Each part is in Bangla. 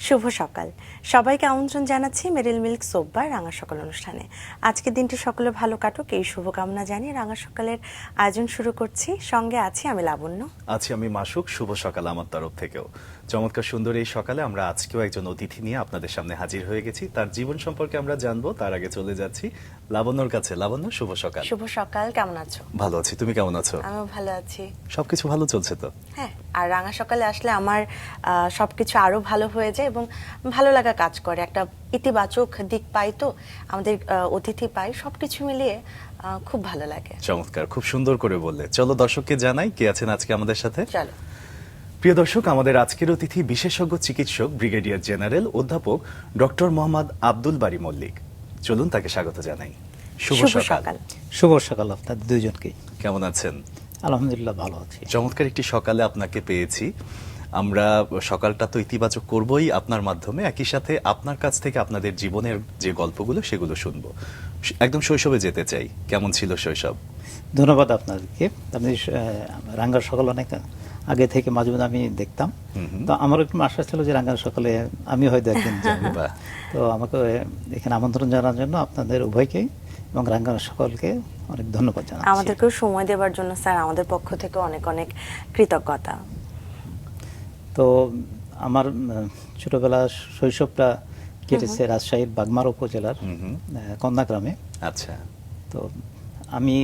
শুভ সকাল সবাইকে আমন্ত্রণ জানাচ্ছি মেরিল মিল্ক সোপবার রাঙা সকাল অনুষ্ঠানে। আজকের দিনটি সকলে ভালো কাটুক এই শুভকামনা জানিয়ে রাঙা সকালের আয়োজন শুরু করছি। সঙ্গে আছি আমি লাবণ্য, আছি আমি মাসুক। শুভ সকাল আমার তরফ থেকেও। চমৎকার সুন্দর এই সকালে আমরা আজকেও একজন অতিথি নিয়ে আপনাদের সামনে হাজির হয়ে গেছি। তার জীবন সম্পর্কে আমরা জানবো, তার আগে চলে যাচ্ছি লাবণ্যর কাছে। লাবণ্য, শুভ সকাল। শুভ সকাল, কেমন আছো? ভালো আছি, তুমি কেমন আছো? আমিও ভালো আছি। সবকিছু ভালো চলছে তো? হ্যাঁ, আর রাঙা সকালে আসলে আমার সবকিছু আরো ভালো হয়ে যায় এবং ভালো লাগা কাজ করে, একটা ইতিবাচক দিক পাই, তো আমাদের অতিথি পাই, সবকিছু মিলিয়ে খুব ভালো লাগে। চমৎকার, খুব সুন্দর করে বললে। চলো দর্শককে জানাই কে আছেন আজকে আমাদের সাথে। চলো। প্রিয় দর্শক, আমাদের আজকের অতিথি বিশেষজ্ঞ চিকিৎসক ব্রিগেডিয়ার জেনারেল অধ্যাপক ডক্টর মোহাম্মদ আব্দুল বারী মল্লিক। চলুন তাকে স্বাগত জানাই। শুভ সকাল। শুভ সকাল আপনাদের দুইজনকেই। কেমন আছেন? আলহামদুলিল্লাহ ভালো আছি। চমৎকার একটি সকালে আপনাকে পেয়েছি। আমরা সকালটা তো ইতিবাচক করবই আপনার মাধ্যমে, একই সাথে আপনার কাছ থেকে আপনাদের জীবনের যে গল্পগুলো সেগুলো শুনবো। একদম শৈশবে যেতে চাই, কেমন ছিল শৈশব? ধন্যবাদ আপনাদেরকে। আপনি রাঙ্গার সকাল অনেক আগে থেকে মাঝে মাঝে আমি দেখতাম, তো আমার একটু আশা ছিল যে রাঙ্গার সকালে আমি হয়তো একদিন যাবো। তো আমাকে এখানে আমন্ত্রণ জানার জন্য আপনাদের উভয়কেই এবং রাঙ্গার সকলকে অনেক ধন্যবাদ জানাচ্ছি। আমাদেরকেও সময় দেওয়ার জন্য স্যার আমাদের পক্ষ থেকে অনেক অনেক কৃতজ্ঞতা। তো আমার ছোটবেলা শৈশবটা কেটেছে রাজশাহীর বাগমারা উপজেলার কন্যা গ্রামে। আচ্ছা। তো আমি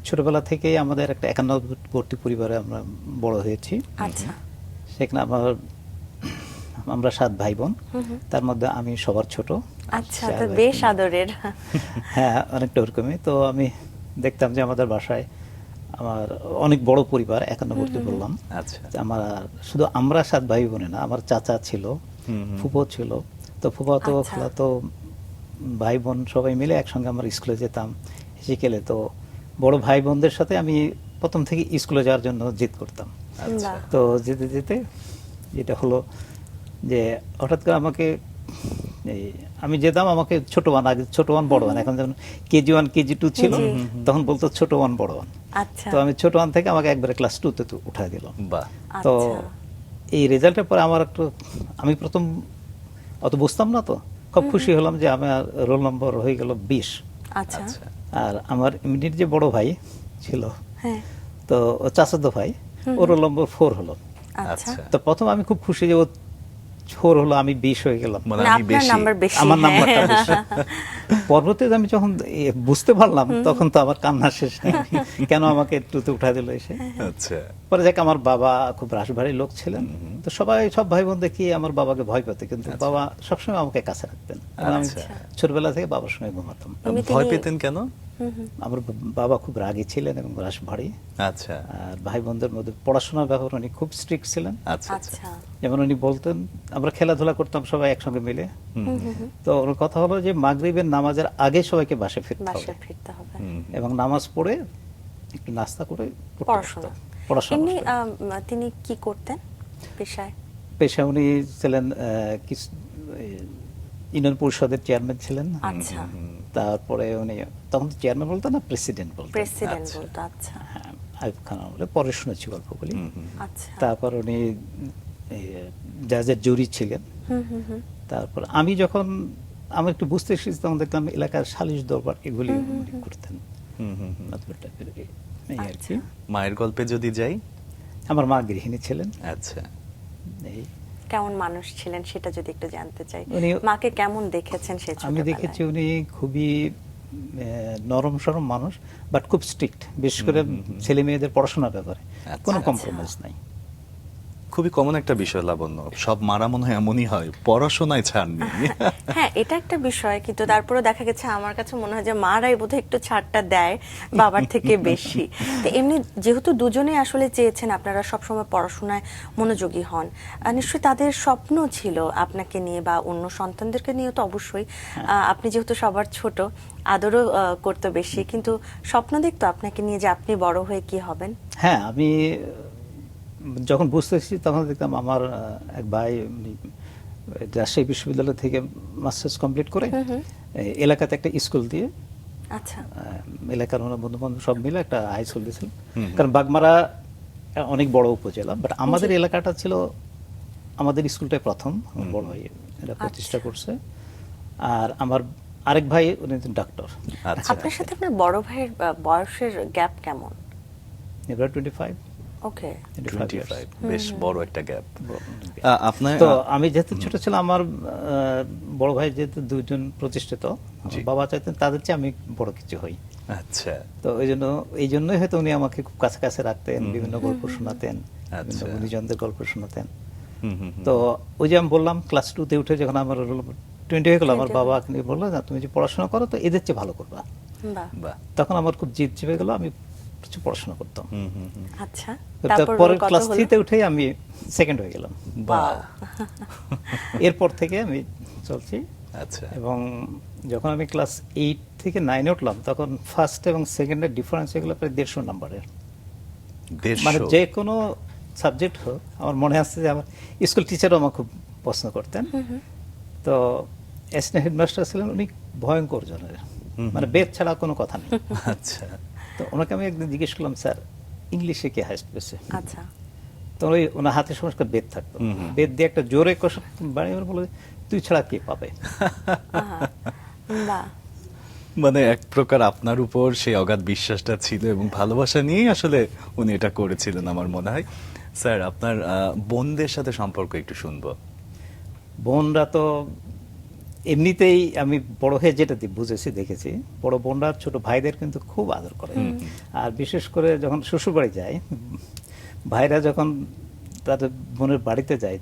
ছোটবেলা থেকেই আমাদের একটা একান্নবর্তী পরিবারে আমরা বড় হয়েছি। আচ্ছা। সেখানে আমরা 7 ভাই বোন, তার মধ্যে আমি সবার ছোট। আচ্ছা, তো বেশ আদরের। হ্যাঁ, অনেকটা ওরকমই। তো আমি দেখতাম যে আমাদের বাসায় আমার অনেক বড় পরিবার, একান্নবর্তী বললাম। আচ্ছা। শুধু আমরা 7 ভাই বোনে না, আমার চাচা ছিল, ফুফো ছিল। তো ফুফা তো খালাতো ভাই বোন সবাই মিলে একসঙ্গে আমরা স্কুলে যেতাম বিকেলে। তো বড় ভাই বোনদের সাথে আমি প্রথম থেকে স্কুলে যাওয়ার জন্য জিদ করতাম। তো যেতে যেতে যেটা হলো যে হঠাৎ করে আমাকে আমি যেতাম, আমাকে ছোট ওয়ান, আগে ছোট ওয়ান বড় ওয়ান, এখন যেমন কেজি 1 কেজি 2 ছিল, তখন বলতো ছোট ওয়ান বড় ওয়ান। তো আমি ছোট ওয়ান থেকে আমাকে একবারে ক্লাস 2 তে উঠা দিল। তো এই রেজাল্টের পরে আমি প্রথম অত বুঝতাম না, তো খুব খুশি হলাম যে আমার রোল নম্বর হয়ে গেল 20। আচ্ছা। আর আমার ইমিডিয়েট যে বড় ভাই ছিল, তো ও চাচাতো ভাই, ওর রোল নম্বর 4 হলো। আচ্ছা। তো প্রথম আমি খুব খুশি যে ও 4 হলো, আমি 20 হয়ে গেলাম, আমার নাম্বারটা বেশি। পরবর্তীতে আমি যখন বুঝতে পারলাম, তখন তো আমার কান্না শেষ নেই, কেন আমাকে টুতে উঠা দিল এসে। আচ্ছা। পরে যাক, আমার বাবা খুব রাশভারী লোক ছিলেন, তো সব ভাই বোন দেখি আমার বাবাকে ভয় পেতে, কিন্তু বাবা সবসময় আমাকে কাছে রাখতেন। আমি ছোটবেলা থেকে বাবার সঙ্গে ঘুমাতাম। ভয় পেতেন কেন? আমার বাবা খুব রাগী ছিলেন এবং রাশভারী। আচ্ছা। আর ভাই বোনদের মধ্যে পড়াশোনার ব্যাপারে উনি খুব স্ট্রিক্ট ছিলেন। আচ্ছা। যেমন উনি বলতেন, আমরা খেলাধুলা করতাম সবাই একসঙ্গে মিলে, তো ওর কথা হলো যে মাগরিবের নামাজের আগে সবাইকে বাসায় ফিরতে হবে এবং নামাজ পড়ে একটু নাস্তা করে পড়াশোনা। তিনি কি করতেন পেশায়? উনি ছিলেন ইউনিয়ন পরিষদের চেয়ারম্যান ছিলেন। আচ্ছা। তারপরে উনি তখন চেয়ারম্যান বলতো না, প্রেসিডেন্ট বলতো। আচ্ছা। হ্যাঁ, আইয়ুব খান আমলে, পরে শুনেছি গল্পগুলি। আচ্ছা। তারপর উনি জাজের জুরি ছিলেন। তারপর আমি যখন একটু বুঝতে শিখছি, তখন দেখলাম এলাকার সালিশ দরবার এগুলি করতেন। মায়ের গল্পে যদি যাই, আমার মা গৃহিণী ছিলেন। আচ্ছা। কেমন মানুষ ছিলেন সেটা যদি একটু জানতে চাই, মাকে কেমন দেখেছেন? আমি দেখেছি উনি খুবই নরম সরম মানুষ, বাট খুব স্ট্রিক্ট, বিশেষ করে ছেলে মেয়েদের পড়াশোনার ব্যাপারে কোনো কম্প্রোমাইজ নাই। খুবই কমন একটা বিষয় লাবণ্য, সব মারা মনে হয় এমনই হয়, পড়াশোনায় ছাড় নেই। হ্যাঁ, এটা একটা বিষয়, কিন্তু তারপরে দেখা গেছে আমার কাছে মনে হয় যে মারাই বোধহয় একটু ছাড়টা দেয় বাবার থেকে বেশি। তো এমনি যেহেতু দুজনেই আসলে চেয়েছেন আপনারা সবসময় পড়াশোনায় মনোযোগী হন, নিশ্চয়ই তাদের স্বপ্ন ছিল আপনাকে নিয়ে বা অন্য সন্তানদেরকে নিয়ে, তো অবশ্যই আপনি যেহেতু সবার ছোট, আদরও করতো বেশি, কিন্তু স্বপ্ন দেখতো আপনাকে নিয়ে যে আপনি বড় হয়ে কি হবেন। হ্যাঁ, আমি যখন বুঝতেছি তখন দেখতাম আমার এক ভাই রাজশাহী বিশ্ববিদ্যালয় থেকে মাস্টার্স কমপ্লিট করে এলাকাতে একটা স্কুল দিয়ে, আচ্ছা, এলাকার বন্ধু বান্ধব সব মিলে একটা হাই স্কুল দিয়েছিলেন। কারণ বাগমারা অনেক বড় উপজেলা, বাট আমাদের এলাকাটা ছিল আমাদের স্কুলটাই প্রথম, আমার বড় ভাই এটা প্রতিষ্ঠা করছে। আর আমার আরেক ভাই উনি ডাক্তার, আচ্ছা আপনার সাথে আপনার বড় ভাইয়ের বয়সের গ্যাপ কেমন? এবার 25 ওকে। 25, বেশ বড় একটা গ্যাপ। আপনার তো আমি যেহেতু ছোট ছিলাম, আমার বড় ভাই যেহেতু দুজন প্রতিষ্ঠিত, আমার বাবা চাইতেন তাদের চেয়ে আমি বড় কিছু হই। আচ্ছা তো এই জন্যই হয়তো উনি আমাকে খুব কাছে কাছে রাখতেন, বিভিন্ন গল্প শোনাতেন, বিভিন্ন আচ্ছা। গুণীজনদের গল্প শোনাতেন। হুম, হুম, হুম। তো ওই যে আমি বললাম ক্লাস 2-তে উঠে যখন আমার 20 হয়ে গেল, আমার 20 বাবা নিয়ে বললো না তুমি যে পড়াশোনা করো তো এদের চেয়ে ভালো করবা। বাহ, বাহ। তখন আমার খুব জিদ চেপে গেল, আমি প্রচুর পড়াশোনা করতাম। হুম, হুম, হুম। আচ্ছা। তো তারপর পরের কত ক্লাস হলো? 3-তে উঠেই আমি সেকেন্ড হয়ে গেলাম। বাহ। এরপর থেকে আমি চলছি। আচ্ছা এবং যখন আমি ক্লাস 8 থেকে 9-এ উঠলাম, তখন ফার্স্ট এবং সেকেন্ডের ডিফারেন্স হয়ে গেল প্রায় 150 নাম্বারের। 150 মানে যে কোনো সাবজেক্ট হোক, আমার মনে আছে যে আমার স্কুল টিচারও আমার খুব পছন্দ করতেন। তো অ্যাসিস্ট্যান্ট হেডমাস্টার ছিলেন উনি, ভয়ঙ্কর জনের, মানে বেদ ছাড়া কোনো কথা নেই। আচ্ছা তো ওনাকে আমি একদিন জিজ্ঞেস করলাম, স্যার ইংলিশে কে হাইস্ট পেয়েছে? আচ্ছা। তো ওনার হাতে সংস্কার বেদ থাকতো, বেদ দিয়ে একটা জোরে কষা বাড়িয়ে বলে তুই ছাড়া কে পাবে। আহা, বাহ। মানে এক প্রকার আপনার উপর সেই অগাধ বিশ্বাসটা ছিল এবং ভালোবাসা নিয়েই আসলে উনি এটা করেছিলেন আমার মনে হয়। স্যার আপনার বোনদের সাথে সম্পর্ক একটু শুনবো। বোনরা তো এমনিতেই আমি বড় হয়ে যেটা বুঝেছি দেখেছি, বড় বোনরা ছোট ভাইদের কিন্তু খুব আদর করে। আর বিশেষ করে যখন শ্বশুর বাড়ি যায়, ভাইরা যখন তাদের বোনের বাড়িতে যায়,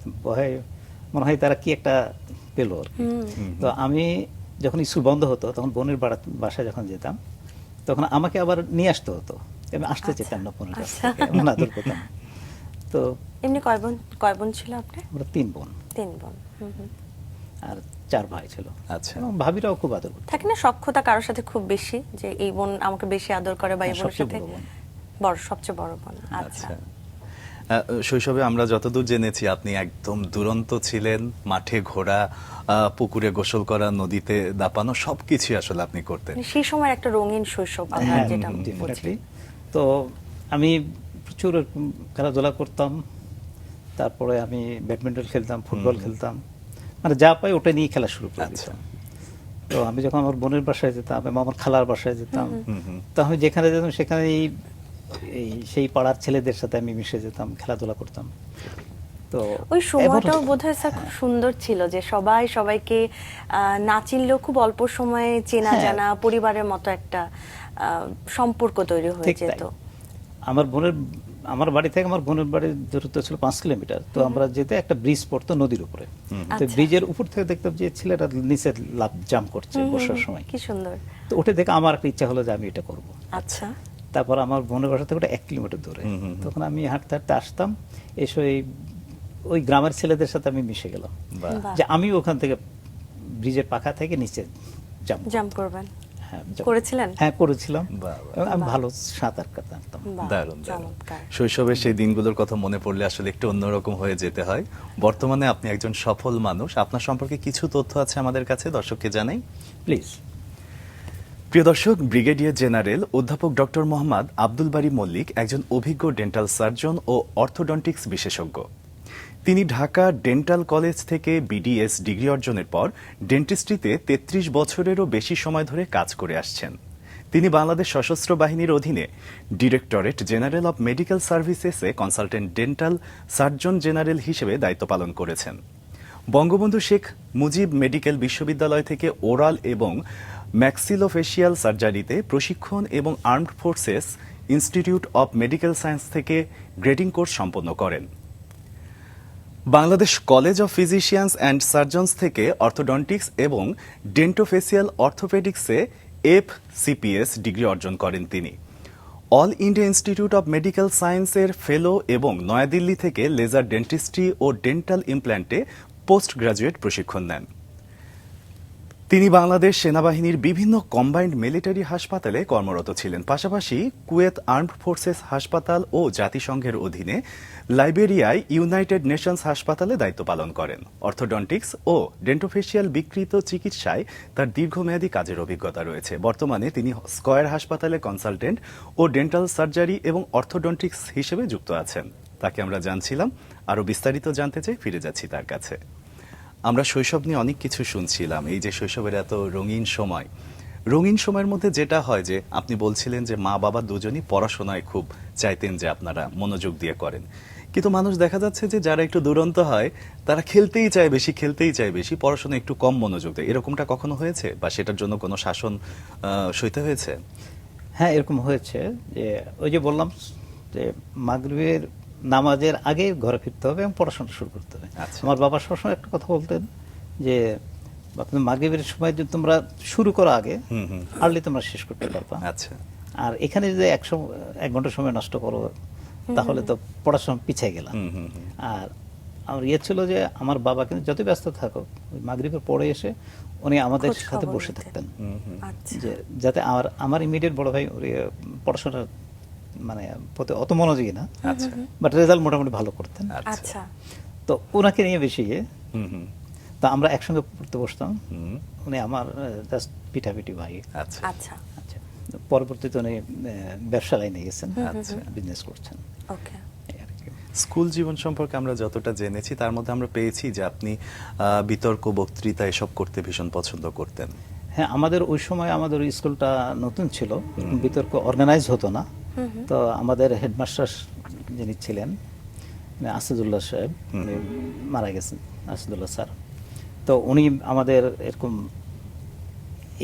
মনে হয় তারা কি একটা পেলো আর কি। তো আমি যখন স্কুল বন্ধ হতো, তখন বোনের বাসায় যখন যেতাম, তখন আমাকে আবার নিয়ে আসতে হতো, আমি আসতে চেতাম না বোনের কাছ থেকে, এমন আদর পেতাম। তো এমনি কয় বোন ছিল আপনার? আমরা 3 বোন 3 বোন। হুম, হুম। আর 4 ভাই ছিল। আচ্ছা। এবং ভাবিরাও খুব আদর করতো। থাকে না সখ্যতা কারোর সাথে খুব বেশি, যে এই বোন আমাকে বেশি আদর করে বা এই হ্যাঁ, বোনের সবচেয়ে সাথে বড় বোন। সবচেয়ে বড় বোন। আচ্ছা। আচ্ছা শৈশবে আমরা যতদূর জেনেছি আপনি একদম দুরন্ত ছিলেন, মাঠে ঘোরা, পুকুরে গোসল করা, নদীতে দাপানো সবকিছু আসলে আপনি করতেন। মানে সেই সময় একটা রঙিন শৈশব আমরা হ্যাঁ, যেটা বুঝি। definitely। তো আমি প্রচুর এরকম খেলাধুলা করতাম, তারপরে আমি ব্যাডমিন্টন খেলতাম, ফুটবল খেলতাম, মানে যা পাই ওটা নিয়ে খেলা শুরু করে আচ্ছা। দিতাম। তো আমি যখন আমার বোনের বাসায় যেতাম এবং আমার খালার বাসায় যেতাম, তো আমি যেখানে যেতাম সেখানে সেই পাড়ার ছেলেদের সাথে আমি মিশে যেতাম, খেলাধুলা করতাম। তো ওই সময়টাও এমন- বোধহয় স্যার খুব সুন্দর ছিল, যে সবাই সবাইকে না চিনলেও খুব অল্প সময়ে চেনা হ্যাঁ। জানা পরিবারের মতো একটা সম্পর্ক তৈরি হয়ে ঠিক তাই। যেত। আমার বাড়ি থেকে আমার বোনের বাড়ির দূরত্ব ছিল 5 কিলোমিটার। তো আমরা যেতে একটা ব্রিজ পড়তো নদীর উপরে, তো আচ্ছা। ব্রিজের উপর থেকে দেখতাম যে ছেলেরা নিচে লাফ জাম্প করছে বর্ষার সময়। কি সুন্দর। তো ওটা দেখে আমার একটা ইচ্ছা হলো যে আমি এটা করব। আচ্ছা। তারপর আমার বোনের বাসা থেকে ওটা 1 কিলোমিটার দূরে। তখন আমি হাঁটতে হাঁটতে আসতাম, এসে ওই গ্রামের ছেলেদের সাথে আমি মিশে গেলাম, বাহ। বাহ। যে আমি ওখান থেকে ব্রিজের পাখা থেকে নিচে জাম্প। জাম্প করবেন। হ্যাঁ, jump। করেছিলেন? হ্যাঁ, করেছিলাম। বাহ, বাহ। এবং আমি বাহ। ভালো সাঁতার কাটতাম। বাহ, দারুণ দারুণ। চমৎকার। শৈশবের সেই দিনগুলোর কথা মনে পড়লে আসলে একটু অন্যরকম হয়ে যেতে হয়। বর্তমানে আপনি একজন সফল মানুষ, আপনার সম্পর্কে কিছু তথ্য আছে আমাদের কাছে, দর্শককে জানাই। প্লিজ। প্রিয় দর্শক, ব্রিগেডিয়ার জেনারেল অধ্যাপক ডক্টর মোহাম্মদ আব্দুল বারী মল্লিক একজন অভিজ্ঞ ডেন্টাল সার্জন ও অর্থোডন্টিক্স বিশেষজ্ঞ। তিনি ঢাকা ডেন্টাল কলেজ থেকে বিডিএস ডিগ্রি অর্জনের পর ডেন্টিস্ট্রিতে 33 বছরেরও বেশি সময় ধরে কাজ করে আসছেন। তিনি বাংলাদেশ সশস্ত্র বাহিনীর অধীনে ডিরেক্টরেট জেনারেল অব মেডিকেল সার্ভিসেসে কনসালটেন্ট ডেন্টাল সার্জন জেনারেল হিসেবে দায়িত্ব পালন করেছেন। বঙ্গবন্ধু শেখ মুজিব মেডিকেল বিশ্ববিদ্যালয় থেকে ওরাল এবং ম্যাক্সিলোফেশিয়াল সার্জারিতে প্রশিক্ষণ এবং armed forces institute of medical science থেকে গ্রেডিং কোর্স সম্পন্ন করেন। Bangladesh college of physicians and surgeons থেকে অর্থোডন্টিক্স এবং ডেন্টোফেসিয়াল অর্থোপেডিক্সে FCPS ডিগ্রি অর্জন করেন তিনি। All India institute of medical সায়েন্সের ফেলো এবং নয়াদিল্লি থেকে লেজার ডেন্টিস্ট্রি ও ডেন্টাল ইমপ্ল্যান্টে পোস্ট গ্রাজুয়েট প্রশিক্ষণ নেন। তিনি বাংলাদেশ সেনাবাহিনীর বিভিন্ন কম্বাইন্ড মিলিটারি হাসপাতালে কর্মরত ছিলেন, পাশাপাশি কুয়েত আর্মড ফোর্সেস হাসপাতাল ও জাতিসংঘের অধীনে লাইবেরিয়ায় ইউনাইটেড নেশনস হাসপাতালে দায়িত্ব পালন করেন। অর্থোডন্টিক্স ও ডেন্টোফেশিয়াল বিকৃত চিকিৎসায় তার দীর্ঘমেয়াদী কাজের অভিজ্ঞতা রয়েছে। বর্তমানে তিনি স্কয়ার হাসপাতালে কনসালটেন্ট ও ডেন্টাল সার্জারি এবং অর্থোডন্টিক্স হিসেবে যুক্ত আছেন। তাকে আমরা জানছিলাম। আরো বিস্তারিত জানতে চাই, ফিরে যাচ্ছি তার কাছে। আমরা শৈশব নিয়ে অনেক কিছু শুনছিলাম, এই যে শৈশবের এত রঙিন সময়, রঙিন সময়ের মধ্যে যেটা হয় যে আপনি বলছিলেন যে মা বাবা দুজনই পড়াশোনায় খুব চাইতেন যে আপনারা মনোযোগ দিয়ে করেন, কিন্তু মানুষ দেখা যাচ্ছে যে যারা একটু দুরন্ত হয় তারা খেলতেই চায় বেশি, পড়াশোনা একটু কম মনোযোগ দেয়। এরকমটা কখনো হয়েছে বা সেটার জন্য কোনো শাসন সইতে হয়েছে? হ্যাঁ, এরকম হয়েছে যে ওই যে বললাম যে মাগরিবের নামাজের আগে ঘরে ফিরতে হবে এবং পড়াশোনা শুরু করতে হবে। আচ্ছা। আমার বাবা সবসময় একটা কথা বলতেন যে আপনি মাগরিবের সময় যদি তোমরা শুরু করো আগে, আর্লি তোমরা শেষ করতে পারবা। আচ্ছা। আর এখানে যদি 1 ঘন্টা সময় নষ্ট করো তাহলে তো পড়াশোনা পিছিয়ে গেলাম। আর আমার ইয়ে ছিল যে আমার বাবা কিন্তু যত ব্যস্ত থাকুক মাগরিবের পরে এসে উনি আমাদের খোঁজ সাথে খবর বসে নিতেন। থাকতেন, আচ্ছা। যে যাতে আমার ইমিডিয়েট বড় ভাই ওর পড়াশোনার মানে প্রতি অত মনোযোগী না, আচ্ছা। বাট রেজাল্ট মোটামুটি ভালো করতেন। আচ্ছা। তো ওনাকে নিয়ে বেশি হুম হুম তো আমরা একসঙ্গে পড়তে বসতাম। হুম। উনি আমার জাস্ট পিঠাপিঠি ভাই। আচ্ছা। আচ্ছা। আচ্ছা, পরবর্তীতে উনি ব্যবসা লাইনে গেছেন, আচ্ছা। বিজনেস করছেন। ওকে। এই আর কি। স্কুল জীবন সম্পর্কে আমরা যতটা জেনেছি তার মধ্যে আমরা পেয়েছি যে আপনি বিতর্ক, বক্তৃতা এসব করতে ভীষণ পছন্দ করতেন। হ্যাঁ, আমাদের ওই সময় আমাদের স্কুলটা নতুন ছিল, বিতর্ক অর্গানাইজ হতো না। তো আমাদের হেডমাস্টার যিনি ছিলেন আসাদুল্লাহ সাহেব, উনি মারা গেছেন, আসাদুল্লাহ স্যার। তো উনি আমাদের এরকম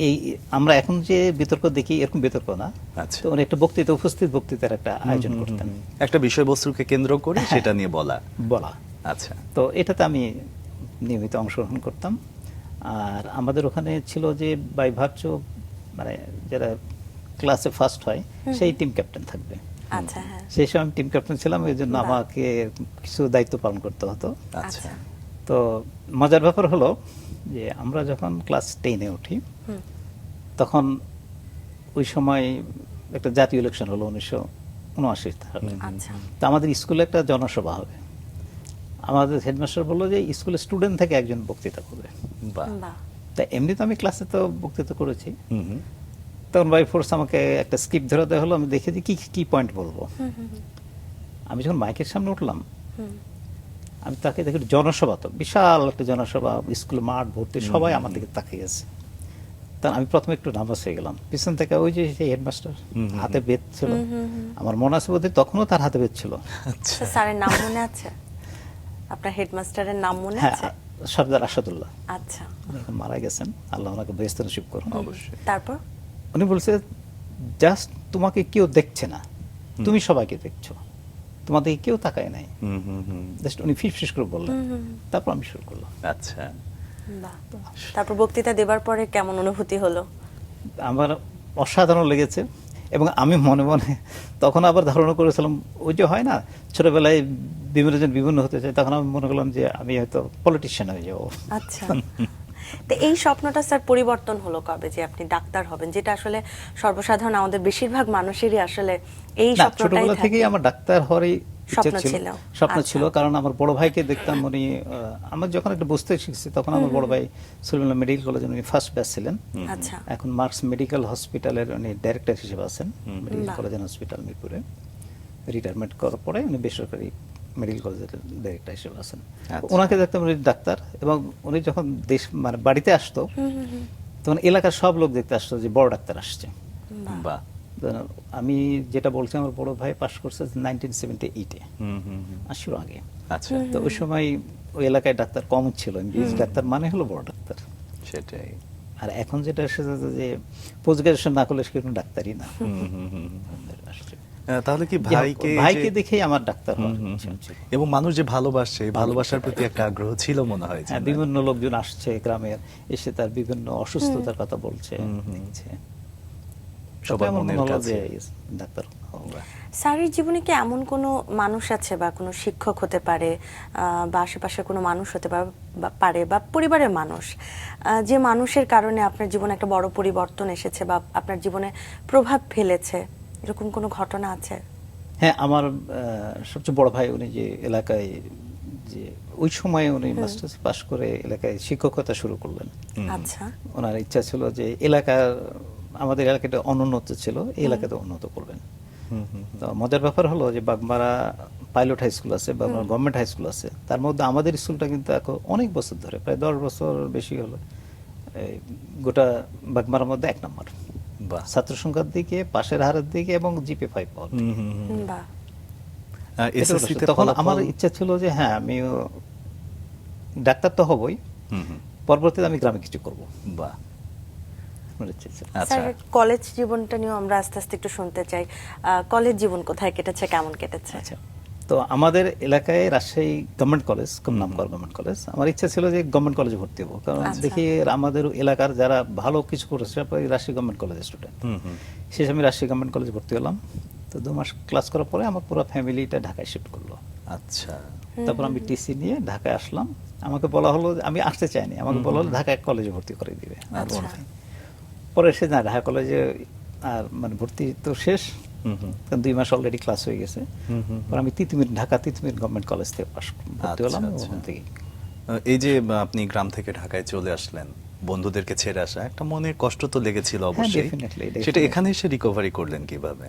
এই আমরা এখন যে বিতর্ক দেখি এরকম বিতর্ক না। আচ্ছা। তো উনি একটা উপস্থিত বক্তৃতার একটা আয়োজন করতেন, একটা বিষয়বস্তুকে কেন্দ্র করে সেটা নিয়ে বলা। আচ্ছা। তো এটাতে আমি নিয়মিত অংশগ্রহণ করতাম। আর আমাদের ওখানে ছিল যে বাই ভার্চু মানে যারা ক্লাসে ফার্স্ট হয় সেই টিম ক্যাপ্টেন থাকবে। আচ্ছা। হ্যাঁ। সেই সময় টিম ক্যাপ্টেন ছিলাম, এই জন্য আমাকে কিছু দায়িত্ব পালন করতে হতো। আচ্ছা। তো মজার ব্যাপার হলো যে আমরা যখন ক্লাস 10-এ উঠি তখন ওই সময় একটা জাতীয় ইলেকশন হলো 1979 সালে। আচ্ছা। তো আমাদের স্কুলে একটা জনসভা হবে। আমাদের হেডমাস্টার বললো যে স্কুলের স্টুডেন্ট থেকে একজন বক্তৃতা করবে। বাহ। বাহ। তা এমনি তো আমি ক্লাসে তো বক্তৃতা করেছি, হুম হুম। তখন বাই ফোর্স আমাকে একটা স্ক্রিপ্ট ধরে দেওয়া হলো। আমি দেখেছি কি কি পয়েন্ট বলবো। আমি যখন মাইকের সামনে উঠলাম আমি তাকে দেখি জনসভা, তো বিশাল একটা জনসভা, স্কুল মাঠ ভর্তি, সবাই আমার দিকে তাকিয়ে আছে। তখন আমি প্রথমে একটু নার্ভাস হয়ে গেলাম। পিছন থেকে ওই যে সেই হেডমাস্টার হাতে বেত ছিল, আমার মনে আছে বোধহয় তখনও তার হাতে বেত ছিল। আচ্ছা। স্যারের নাম মনে আছে? আপনার হেডমাস্টারের নাম মনে হ্যাঁ, আছে? সর্দার আসাদুল্লাহ। আচ্ছা। উনি এখন মারা গেছেন, আল্লাহ ওনাকে বেহেশতে নসিব করুন। অবশ্যই। তারপর? উনি বলছে জাস্ট তোমাকে কেউ দেখছে না, তুমি সবাইকে দেখছো, তোমাদেরকে কেউ তাকায় নাই। হুম হুম হুম। জাস্ট উনি ফিস করে বললেন, তারপর আমি শুরু করলাম। আচ্ছা। বাহ। তারপর বক্তৃতা দেবার পরে কেমন অনুভূতি হলো? আমার অসাধারণ লেগেছে এবং আমি মনে মনে তখন আবার ধারণা করেছিলাম ওই যে হয় না ছোটবেলায় বিভিন্ন জন বিভিন্ন হতে চায়, তখন আমি মনে করলাম যে আমি হয়তো পলিটিশিয়ান হয়ে যাবো। আচ্ছা। তো এই স্বপ্নটা স্যার পরিবর্তন হলো কবে যে আপনি ডাক্তার হবেন, যেটা আসলে সর্বসাধারণ আমাদের বেশিরভাগ মানুষেরই আসলে এই না, স্বপ্নটাই ছোটবেলা থাকে। থেকেই আমার ডাক্তার হওয়ারই ইচ্ছা স্বপ্ন ছিল, ছিল। স্বপ্ন আচ্ছা। ছিল। কারণ আমার বড় ভাইকে দেখতাম, উনি আমার যখন একটা বুঝতে শিখছি তখন আমার বড় ভাই সলিমুল্লাহ মেডিকেল কলেজে উনি ফার্স্ট ব্যাচ ছিলেন। আচ্ছা। এখন মার্কস মেডিকেল হসপিটালের উনি ডাইরেক্টর হিসেবে আছেন, মেডিকেল বাহ। কলেজ হসপিটাল মিরপুরে। রিটায়ারমেন্ট করার পরে উনি বেসরকারি মেডিকেল কলেজের ডাইরেক্টর হিসেবে আছেন। আচ্ছা। ওনাকে দেখতাম উনি ডাক্তার, এবং উনি যখন মানে বাড়িতে আসতো তখন এলাকার সব লোক দেখতে আসতো যে বড় ডাক্তার আসছে। বাহ। আমি যেটা বলছি আমার বড় ভাই পাশ করছে 1978-এ, হুম হুম হুম। 80 আগে। আচ্ছা। তো ওই সময় ওই এলাকায় ডাক্তার কম ছিল, এমবিবিএস ডাক্তার মানে হলো বড় ডাক্তার। সেটাই। আর এখন যেটা এসেছে যে পোস্ট গ্রাজুয়েশন না করলে সে কোনো ডাক্তারই না। আসছে। তাহলে কি ভাইকে ভাইকে যে- দেখেই আমার ডাক্তার হওয়ার হুম, হুম, ইচ্ছা হুম। ছিল। এবং মানুষ যে ভালোবাসে, ভালোবাসার প্রতি একটা আগ্রহ ছিল মনে হয় যে হ্যাঁ, না? বিভিন্ন লোকজন আসছে গ্রামের, এসে তার বিভিন্ন অসুস্থতার কথা বলছে, দেখছে। সবার তবে আমার মনের মনে হলো কাছে। যে ডাক্তার হবো। স্যারের জীবনে কি এমন কোনো মানুষ আছে বা কোনো শিক্ষক হতে পারে বা আশেপাশে কোনো মানুষ হতে পারে বা পরিবারের মানুষ, যে মানুষের কারণে আপনার জীবনে একটা বড় পরিবর্তন এসেছে বা আপনার জীবনে প্রভাব ফেলেছে, এরকম কোনো ঘটনা আছে? হ্যাঁ, আমার সবচেয়ে বড় ভাই, উনি যে এলাকায় যে ওই সময় উনি মাস্টার্স পাশ করে এলাকায় শিক্ষকতা শুরু করলেন। আচ্ছা। ওনার ইচ্ছা ছিল যে আমাদের এলাকাটা অনুন্নত ছিল, এই এলাকাতে উন্নত করবেন। তো মজার ব্যাপার হলো যে বাগমারা পাইলট হাই স্কুল আছে, বাগমারা গভর্নমেন্ট হাই স্কুল আছে, তার মধ্যে আমাদের স্কুলটা কিন্তু এখন অনেক বছর ধরে, প্রায় 10 বছর বেশি হলো, এই গোটা বাগমারার মধ্যে 1 নম্বর বাহ। ছাত্র সংখ্যার দিকে, পাশের হারের দিকে এবং জিপি 5 পাওয়ার দিকে। বাহ। এসএসসি তে তখন ফলাফল- আমার ইচ্ছা ছিল যে হ্যাঁ আমিও ডাক্তার তো হবই, হুম, হুম। পরবর্তীতে আমি গ্রামে কিছু করবো, বাহ। আমার ইচ্ছা ছিল। আচ্ছা। স্যার কলেজ জীবনটা নিয়েও আমরা আস্তে আস্তে একটু শুনতে চাই। কলেজ জীবন কোথায় কেটেছে, কেমন কেটেছে? আচ্ছা, তো আমাদের এলাকায় রাজশাহী গভর্নমেন্ট কলেজ, খুব নামকরা গভর্নমেন্ট কলেজ, আমার ইচ্ছা ছিল যে গভর্নমেন্ট কলেজে ভর্তি হবো, কারণ আচ্ছা। দেখি আমাদের এলাকার যারা ভালো কিছু করেছে সবাই রাজশাহী গভর্নমেন্ট কলেজের স্টুডেন্ট। হুম, হুম। শেষে আমি রাজশাহী গভর্নমেন্ট কলেজে ভর্তি হলাম। তো 2 মাস ক্লাস করার পরে আমার পুরো ফ্যামিলিটা ঢাকায় শিফট করলো। আচ্ছা। তারপর আমি টিসি নিয়ে ঢাকায় আসলাম। আমাকে বলা হলো, আমি আসতে চাইনি, আমাকে বলা হলো ঢাকা কলেজে ভর্তি করে দিবে। আচ্ছা। পরে এসে না ঢাকা কলেজে আর মানে ভর্তি তো শেষ, হুম, হুম। কারণ 2 মাস অলরেডি ক্লাস হয়ে গেছে। পরে আমি ঢাকা তিতুমির গভর্নমেন্ট কলেজ থেকে ভর্তি হলাম। আচ্ছা, ওখান থেকে এই যে আপনি গ্রাম থেকে ঢাকায় চলে আসলেন, বন্ধুদেরকে ছেড়ে আসা, একটা মনে কষ্ট তো লেগেছিল অবশ্যই। definitely, সেটা definitely. এখানে এসে রিকভারি করলেন কিভাবে?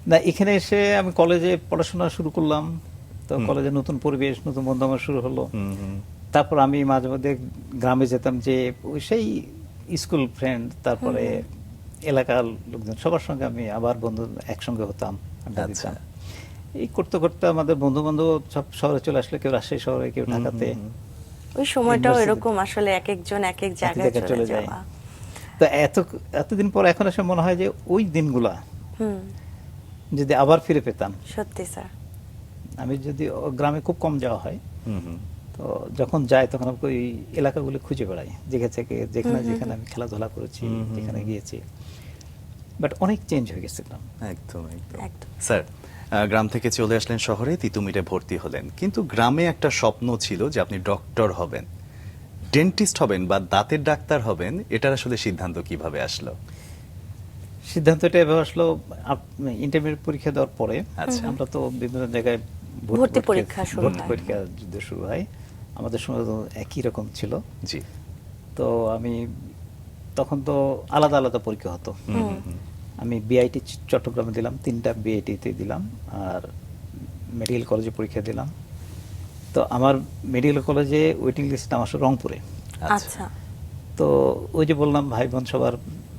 না, এখানে এসে আমি কলেজে পড়াশোনা শুরু করলাম। তো কলেজে নতুন পরিবেশ, নতুন বন্ধু আমার শুরু হলো। হুম, হুম। তারপর আমি মাঝে মধ্যে গ্রামে যেতাম, যে ওই সেই স্কুল ফ্রেন্ড, তারপরে এলাকার লোকজন, সবার সঙ্গে আমি আবার বন্ধু একসঙ্গে হতাম, আড্ডা আচ্ছা। দিতাম। এই করতে করতে আমাদের বন্ধু বান্ধব সব শহরে চলে আসলে, কেউ রাজশাহী শহরে, কেউ ঢাকাতে। ওই সময়টাও University- এরকম আসলে এক একজন এক এক জায়গায় জায়গায় চলে যায়। যাওয়া। তো এতদিন পর এখন এসে মনে হয় যে ওই দিনগুলা হুম, যদি আবার ফিরে পেতাম। সত্যি স্যার। আমি যদি গ্রামে খুব কম যাওয়া হয়, হুম, হুম। তো যখন যাই তখন আমি ওই এলাকাগুলো খুঁজে বেড়াই, যেখানে যেখানে আমি খেলাধুলা করেছি, যেখানে গিয়েছি। বাট অনেক চেঞ্জ হয়ে গেছে গ্রাম। একদম একদম। একদম। স্যার, গ্রাম থেকে চলে আসলেন শহরে, তিতুমিরে ভর্তি হলেন, কিন্তু গ্রামে একটা স্বপ্ন ছিল যে আপনি ডক্টর হবেন, ডেন্টিস্ট হবেন বা দাঁতের ডাক্তার হবেন। এটার আসলে সিদ্ধান্ত কিভাবে আসলো? সিদ্ধান্তটা এভাবে আসলো, ইন্টারমিডিয়েট পরীক্ষা দেওয়ার পরে আচ্ছা। আমরা তো বিভিন্ন জায়গায় ভর্তি পরীক্ষা শুরু ভর্তি হয়। পরীক্ষা যুদ্ধ শুরু হয়। আমাদের সময় তো একই রকম ছিল। জি। তো আমি তখন তো আলাদা আলাদা পরীক্ষা হতো। আমি বিআইটি চট্টগ্রামে দিলাম, 3টা বিআইটিতে দিলাম, আর মেডিকেল কলেজে পরীক্ষা দিলাম। তো আমার মেডিকেল কলেজে ওয়েটিং লিস্ট আমার রংপুরে। আচ্ছা। তো ওই যে বললাম ভাই বোন সবার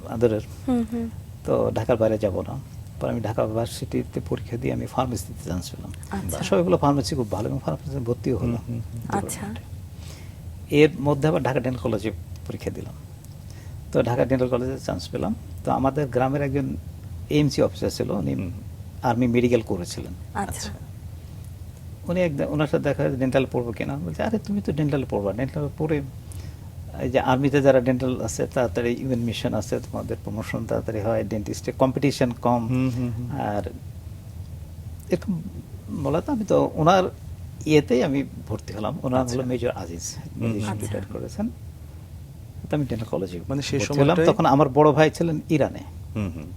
আদরের, হুম, হুম। তো ঢাকার বাইরে যাব না। পর আমি ঢাকা ভার্সিটিতে পরীক্ষা দিয়ে আমি ফার্মেসিতে চান্স পেলাম। আচ্ছা। সবাইগুলো ফার্মেসি খুব ভালো, এবং ফার্মেসিতে ভর্তিও হলো। আচ্ছা। এর মধ্যে আবার ঢাকা ডেন্টাল কলেজে পরীক্ষা দিলাম। তো ঢাকা ডেন্টাল কলেজে চান্স পেলাম। তো আমাদের গ্রামের একজন এএমসি অফিসার ছিল, উনি আর্মি মেডিকেল করেছিলেন। আচ্ছা। উনি ওনার সাথে দেখা ডেন্টাল পড়বো কিনা, বলছে আরে তুমি তো ডেন্টাল পড়বা, ডেন্টাল পড়ে এই যে আর্মিতে যারা ডেন্টাল আছে তাড়াতাড়ি ইউএন মিশন আছে, তোমাদের প্রমোশন তাড়াতাড়ি হয়, ডেন্টিস্টে কম্পিটিশন কম। আর এরকম বলা, তো আমি তো ওনার ইয়েতেই আমি ভর্তি হলাম। ওনার হলো মেজর আজিজ, রিটায়ার করেছেন। তো আমি ডেন্টাল কলেজে মানে সেই ভর্তি হলাম। সময়টাই- তখন আমার বড় ভাই ছিলেন ইরানে, হুম, হুম।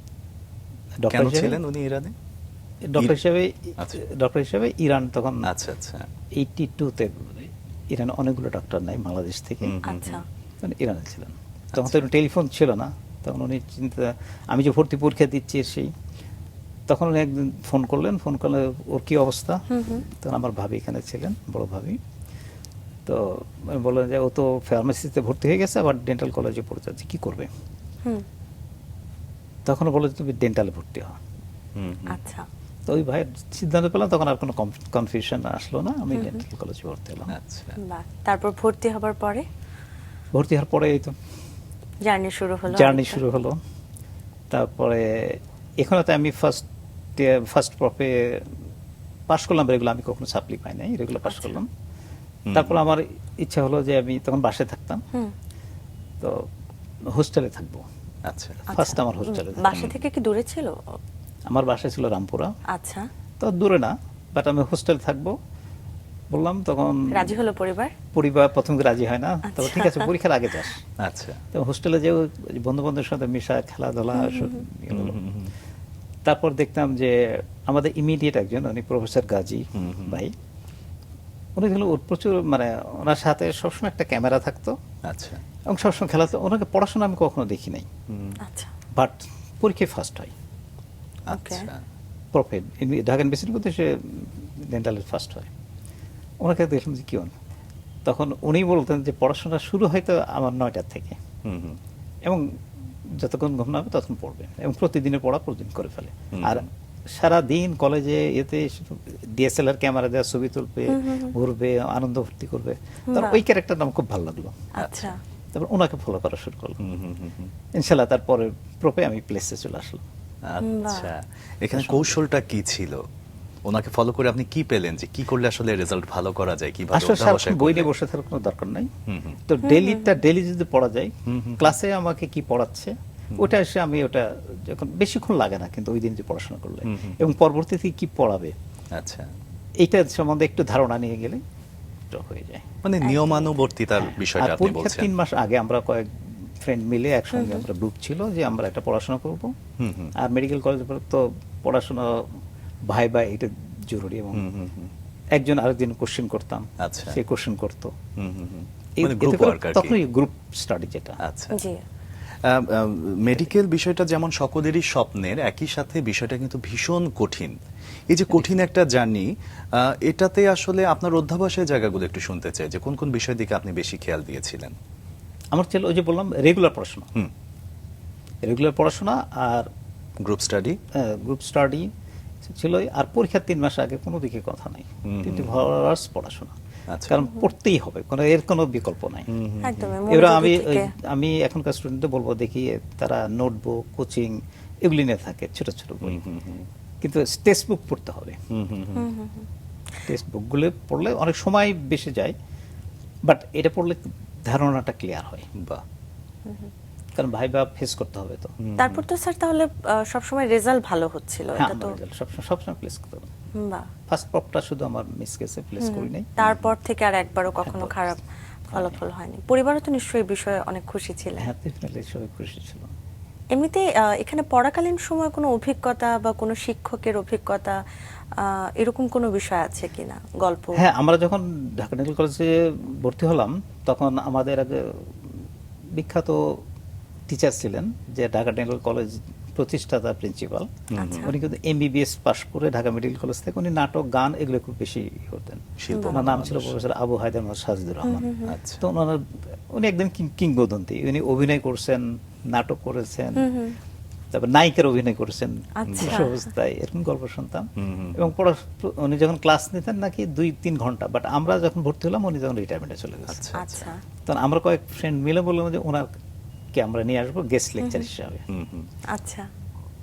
ডক্টর কেন হিসেবে- ছিলেন উনি ইরানে? আচ্ছা। ডক্টর হিসেবে ইরান তখন আচ্ছা, আচ্ছা। 82-তে ইরানে অনেকগুলো ডক্টর নাই বাংলাদেশ থেকে, আচ্ছা। তখন ইরানে ছিলেন। তখন তো টেলিফোন ছিল না, তখন উনি আমি যে ভর্তি পরীক্ষা দিচ্ছি সেই, তখন উনি একদিন ফোন করলে ওর কি অবস্থা। তখন আমার ভাবি এখানে ছিলেন, বড় ভাবি। তো আমি বললেন যে ও তো ফার্মেসিতে ভর্তি হয়ে গেছে, আবার ডেন্টাল কলেজে পড়তে যাচ্ছে, কি করবে। হুম। তখন বলে তুমি ডেন্টালে ভর্তি হও। হুম, হুম। আচ্ছা। তো ওই ভাইয়ের সিদ্ধান্ত পেলাম, তখন আর কোনো কনফিউশন আসলো না, আমি ডেন্টাল কলেজে ভর্তি হলাম। আচ্ছা। বাহ। তারপর ভর্তি হবার পরে ভর্তি হওয়ার পরে এই তো জার্নি শুরু হলো। জার্নি অনেকটা। শুরু হলো। তারপরে এখানে তো আমি ফার্স্ট প্রপে পাস করলাম, রেগুলার আমি কখনো সাপ্লি পাই নাই, রেগুলার পাস আচ্ছা। করলাম। তারপর আমার ইচ্ছা হলো যে আমি তখন বাসায় থাকতাম, হুম। তো হোস্টেলে থাকবো। আচ্ছা। ফার্স্ট আচ্ছা। আমার হোস্টেলে বাসা থেকে কি দূরে ছিল? আমার বাসা ছিল রামপুরা, আচ্ছা। তো দূরে না, বাট আমি হোস্টেল থাকবো বললাম। তখন রাজি হলো পরিবার? পরিবার প্রথমে রাজি হয় না, তবে ঠিক আছে পরীক্ষার আগে যাস। আচ্ছা। তো হোস্টেলে যেও বন্ধু বান্ধবের সাথে মিশা, খেলাধুলা সব ইয়ে হলো। তারপর দেখতাম যে আমাদের ইমিডিয়েট একজন, উনি প্রফেসর গাজী ভাই, উনি হলো ওর প্রচুর মানে ওনার সাথে সবসময় একটা ক্যামেরা থাকতো, আচ্ছা। এবং সবসময় খেলা। ওনাকে পড়াশোনা আমি কখনো দেখি নাই, আচ্ছা। বাট পরীক্ষায় ফার্স্ট হয়। আচ্ছা। প্রফেট ঢাকা ইউনিভার্সিটি করতে সে ডেন্টালের ফার্স্ট হয়। ওনাকে দেখলাম যে কি তখন উনি বলতেন যে পড়াশোনা শুরু হয়তো আমার 9টার থেকে, হুম হুম এবং যতক্ষণ ঘুম না হবে ততক্ষণ পড়বে, এবং প্রতিদিনের পড়া প্রতিদিন করে ফেলে। আর সারা দিন কলেজে এতে ডিএসএলআর ক্যামেরা দেওয়া, ছবি তুলবে, ঘুরবে, আনন্দ ফুর্তি করবে। তার ওই ক্যারেক্টারটা আমার খুব ভালো লাগলো। আচ্ছা। তারপর ওনাকে ফলো করা শুরু করলাম। হুম। ইনশাল্লাহ তারপরে প্রপে আমি প্লেসে চলে আসলাম। আচ্ছা, এখানে কৌশলটা কি ছিল? ওনাকে ফলো করে আপনি কি পেলেন, যে কি করলে আসলে রেজাল্ট ভালো করা যায়, কিভাবে আসলে অধ্যাবসায় সারাক্ষণ বই করলে? নিয়ে বসে থাকার কোনো দরকার নাই। হুম হুম তো ডেলি যদি পড়া যায়, ক্লাসে আমাকে কি পড়াচ্ছে ওটা এসে আমি ওটা যখন বেশিক্ষণ লাগে না, কিন্তু ওই দিন যে পড়াশোনা করলে এবং পরবর্তীতে কি পড়াবে আচ্ছা, এইটা সম্বন্ধে একটু ধারণা নিয়ে গেলে এটা হয়ে যায়। মানে নিয়মানুবর্তিতার বিষয়টা আর আপনি পরীক্ষার বলছেন। 3 মাস আগে আমরা কয়েক ফ্রেন্ড মিলে একসঙ্গে আমরা গ্রুপ ছিল যে আমরা একটা পড়াশোনা করব। আর মেডিকেল কলেজে তো পড়াশোনা ভাই এটা জরুরি, এবং একজন আরেকজন কোশ্চেন করতাম, আচ্ছা। সে কোশ্চেন করতো। মানে এতে গ্রুপ করে ওয়ার্ক আর কি। তখনই গ্রুপ স্টাডি যেটা। আচ্ছা, জি। মেডিকেল বিষয়টা যেমন সকলেরই স্বপ্নের, একই সাথে বিষয়টা কিন্তু ভীষণ কঠিন। এই যে কঠিন একটা জার্নি, এটাতে আসলে আপনার অধ্যাবসায়ের জায়গাগুলো একটু শুনতে চাই, যে কোন কোন বিষয়ের দিকে আপনি বেশি খেয়াল দিয়েছিলেন? আমার ছিল ওই যে বললাম রেগুলার পড়াশোনা, রেগুলার পড়াশোনা আর গ্রুপ স্টাডি। গ্রুপ স্টাডি ছিলই। আর পরীক্ষার 3 মাস আগে কোনো দিকে কথা নাই, 24 hours পড়াশোনা। আচ্ছা। কারণ পড়তেই হবে, এর কোনো বিকল্প নাই। একদমই এবার মনোযোগী থেকে। আমি এখনকার স্টুডেন্টদের বলবো, দেখি তারা নোটবুক, কোচিং এগুলি নিয়ে থাকে, ছোট ছোট বই, কিন্তু টেক্সট বুক পড়তে হবে। টেক্সট বুকগুলো পড়লে অনেক সময় বেশি যায়, বাট এটা পড়লে ধারণাটা ক্লিয়ার হয়, বাহ। কারণ ভাইবা ফেস করতে হবে। তো তারপর তো স্যার তাহলে সবসময় রেজাল্ট ভালো হচ্ছিল, হ্যাঁ, এটা তো আমার result সবসময় প্লেস করতে হবে। বাহ। ফার্স্ট প্রপটা শুধু আমার মিস গেছে, প্লেস করি নাই। তারপর থেকে আর একবারও কখনো একবার খারাপ ফলাফল হয়নি। পরিবারও তো নিশ্চয়ই এই বিষয়ে অনেক খুশি ছিলেন। হ্যাঁ, ডেফিনেটলি সবাই খুশি ছিল। এমনিতে এখানে পড়াকালীন সময় কোনো অভিজ্ঞতা বা কোনো শিক্ষকের অভিজ্ঞতা এরকম কোনো বিষয় আছে কিনা, গল্প? হ্যাঁ, আমরা যখন ঢাকা মেডিকেল কলেজে ভর্তি হলাম তখন আমাদের আগে বিখ্যাত টিচার ছিলেন, যে ঢাকা মেডিকেল কলেজ প্রতিষ্ঠাতা প্রিন্সিপাল। আচ্ছা। উনি কিন্তু এমবিবিএস পাশ করে ঢাকা মেডিকেল কলেজ থেকে উনি নাটক, গান এগুলো খুব বেশি করতেন। ওনার নাম ছিল প্রফেসর আবু হায়দার মোহাম্মদ সাজিদুর রহমান। আচ্ছা। তো উনি একদম কিংবদন্তি। উনি অভিনয় করছেন, নাটক করেছেন, তারপর নায়িকার অভিনয় করেছেন, আচ্ছা। অবস্থায় এরকম গল্প শুনতাম। এবং উনি যখন ক্লাস নিতেন নাকি 2-3 ঘন্টা, বাট আমরা যখন ভর্তি হলাম উনি যখন রিটায়ারমেন্টে চলে গেছেন। আচ্ছা। তখন আমরা কয়েক ফ্রেন্ড মিলে বললাম যে ওনাকে আমরা নিয়ে আসবো গেস্ট লেকচার হিসাবে। আচ্ছা।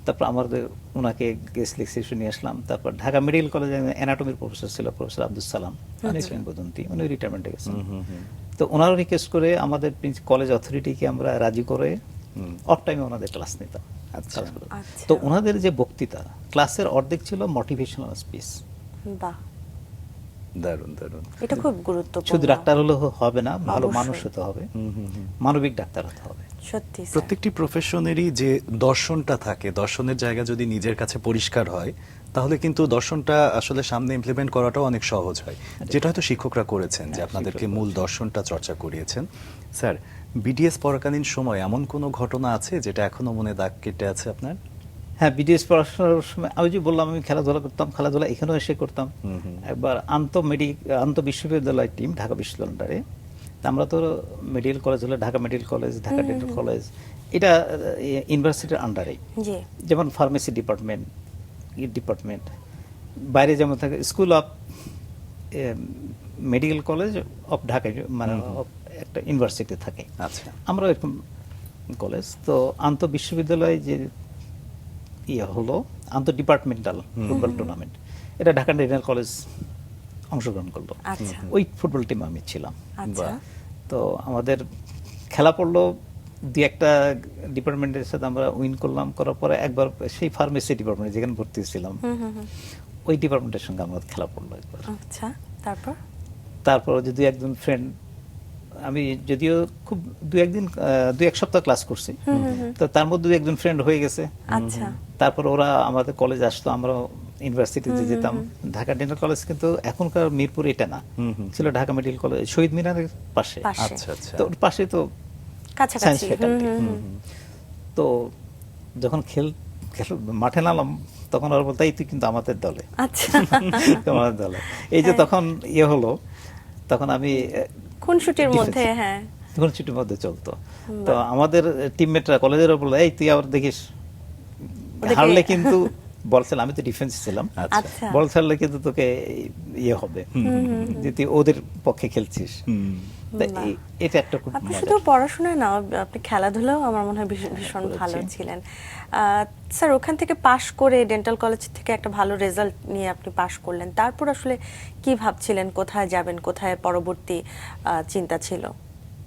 তারপর আমাদের ওনাকে গেস্ট লেকচার হিসেবে নিয়ে আসলাম। তারপর ঢাকা মেডিকেল কলেজে অ্যানাটমির প্রফেসর ছিল প্রফেসর আব্দুল সালাম, অনেক কিংবদন্তি, উনি রিটায়ারমেন্টে গেছেন। তো ওনারও রিকোয়েস্ট করে আমাদের কলেজ অথরিটিকে আমরা রাজি করে অফ টাইমে ওনাদের ক্লাস নিতাম। আচ্ছা। আচ্ছা। তো ওনাদের যে বক্তৃতা, ক্লাসের অর্ধেক ছিল মোটিভেশনাল স্পিচ। বাহ, দারুণ দারুণ। এটা খুব গুরুত্বপূর্ণ। শুধু ডাক্তার হলে হবে না, ভালো অবশ্যই। মানুষ হতে হবে, মানবিক ডাক্তার হতে হবে। সত্যি স্যার। প্রত্যেকটি প্রফেশনেরই যে দর্শনটা থাকে, দর্শনের জায়গা যদি নিজের কাছে পরিষ্কার হয়, তাহলে কিন্তু দর্শনটা আসলে সামনে ইমপ্লিমেন্ট করাটাও অনেক সহজ হয়, যেটা হয়তো শিক্ষকরা করেছেন, যে হ্যাঁ, আপনাদেরকে শিক্ষকরা মূল দর্শনটা চর্চা করিয়েছেন। স্যার, বিডিএস পড়াকালীন সময় এমন কোনো ঘটনা আছে যেটা এখনো মনে দাগ কেটে আছে আপনার? হ্যাঁ, বিডিএস পড়াশোনার সময় আমি যে বললাম আমি খেলাধুলা করতাম, খেলাধুলা এখানেও এসে করতাম। একবার আন্ত বিশ্ববিদ্যালয় টিম, ঢাকা বিশ্ববিদ্যালয়ে, আমরা তো মেডিকেল কলেজ হলে Dhaka medical college, Dhaka dental college, এটা ইউনিভার্সিটির আন্ডারে। জি। যেমন ফার্মেসি ডিপার্টমেন্ট, বাইরে যেমন থাকে school of medical college of Dhaka, মানে একটা ইউনিভার্সিটি থাকে। আচ্ছা। আমরা এরকম কলেজ। তো আন্ত বিশ্ববিদ্যালয় যে হলো আন্তঃ ডিপার্টমেন্টাল ফুটবল টুর্নামেন্ট, এটা ঢাকা ডেন্টাল কলেজ অংশগ্রহণ করলো। আচ্ছা। ওই ফুটবল টিমে আমি ছিলাম। আচ্ছা। তো আমাদের খেলা পড়লো, 2-1টা ডিপার্টমেন্টের সাথে আমরা উইন করলাম। করার পরে একবার সেই ফার্মেসি ডিপার্টমেন্টে যেখানে ভর্তি ছিলাম, ওই ডিপার্টমেন্টের সঙ্গে আমাদের খেলা পড়লো একবার। আচ্ছা। তারপর? তারপর যদি একজন ফ্রেন্ড, আমি যদিও খুব 2-1 সপ্তাহ ক্লাস করছি, তো তার মধ্যে 2-1 ফ্রেন্ড হয়ে গেছে। আচ্ছা। তারপর ওরা আমাদের কলেজে আসতো, আমরা ইউনিভার্সিটিতে যেতাম। ঢাকা ডেন্টাল কলেজ কিন্তু এখনকার মিরপুর এটা না, ছিল ঢাকা মেডিকেল কলেজ শহীদ মিনারের পাশে। পাশে। আচ্ছা আচ্ছা। তো ওর পাশে তো কাছাকাছি। Science faculty. তো যখন মাঠে নামলাম, তখন ওরা বলতো এই তুই কিন্তু আমাদের দলে, আচ্ছা আমাদের দলে। এই যে তখন ইয়ে হলো, তখন আমি খুনসুটির defense- মধ্যে, হ্যাঁ তখন ছুটির মধ্যে চলতো। তো আমাদের টিমমেটরা কলেজের বললো এই তুই আবার দেখিস ওদেরকে- হারলে কিন্তু বল ছিলাম, আমি তো ডিফেন্সে ছিলাম, আচ্ছা বল ছাড়লে কিন্তু তোকে ইয়ে হবে যে তুই ওদের পক্ষে খেলছিস। তা বাহ। এটা একটা খুব আপনি মজার। শুধু পড়াশোনায় না, আপনি খেলাধুলাও আমার মনে হয় ভীষণ করেছি। ভালো ছিলেন। স্যার ওখান থেকে পাশ করে ডেন্টাল কলেজ থেকে একটা ভালো রেজাল্ট নিয়ে আপনি পাশ করলেন, তারপর আসলে কি ভাবছিলেন, কোথায় যাবেন, কোথায় পরবর্তী চিন্তা ছিল?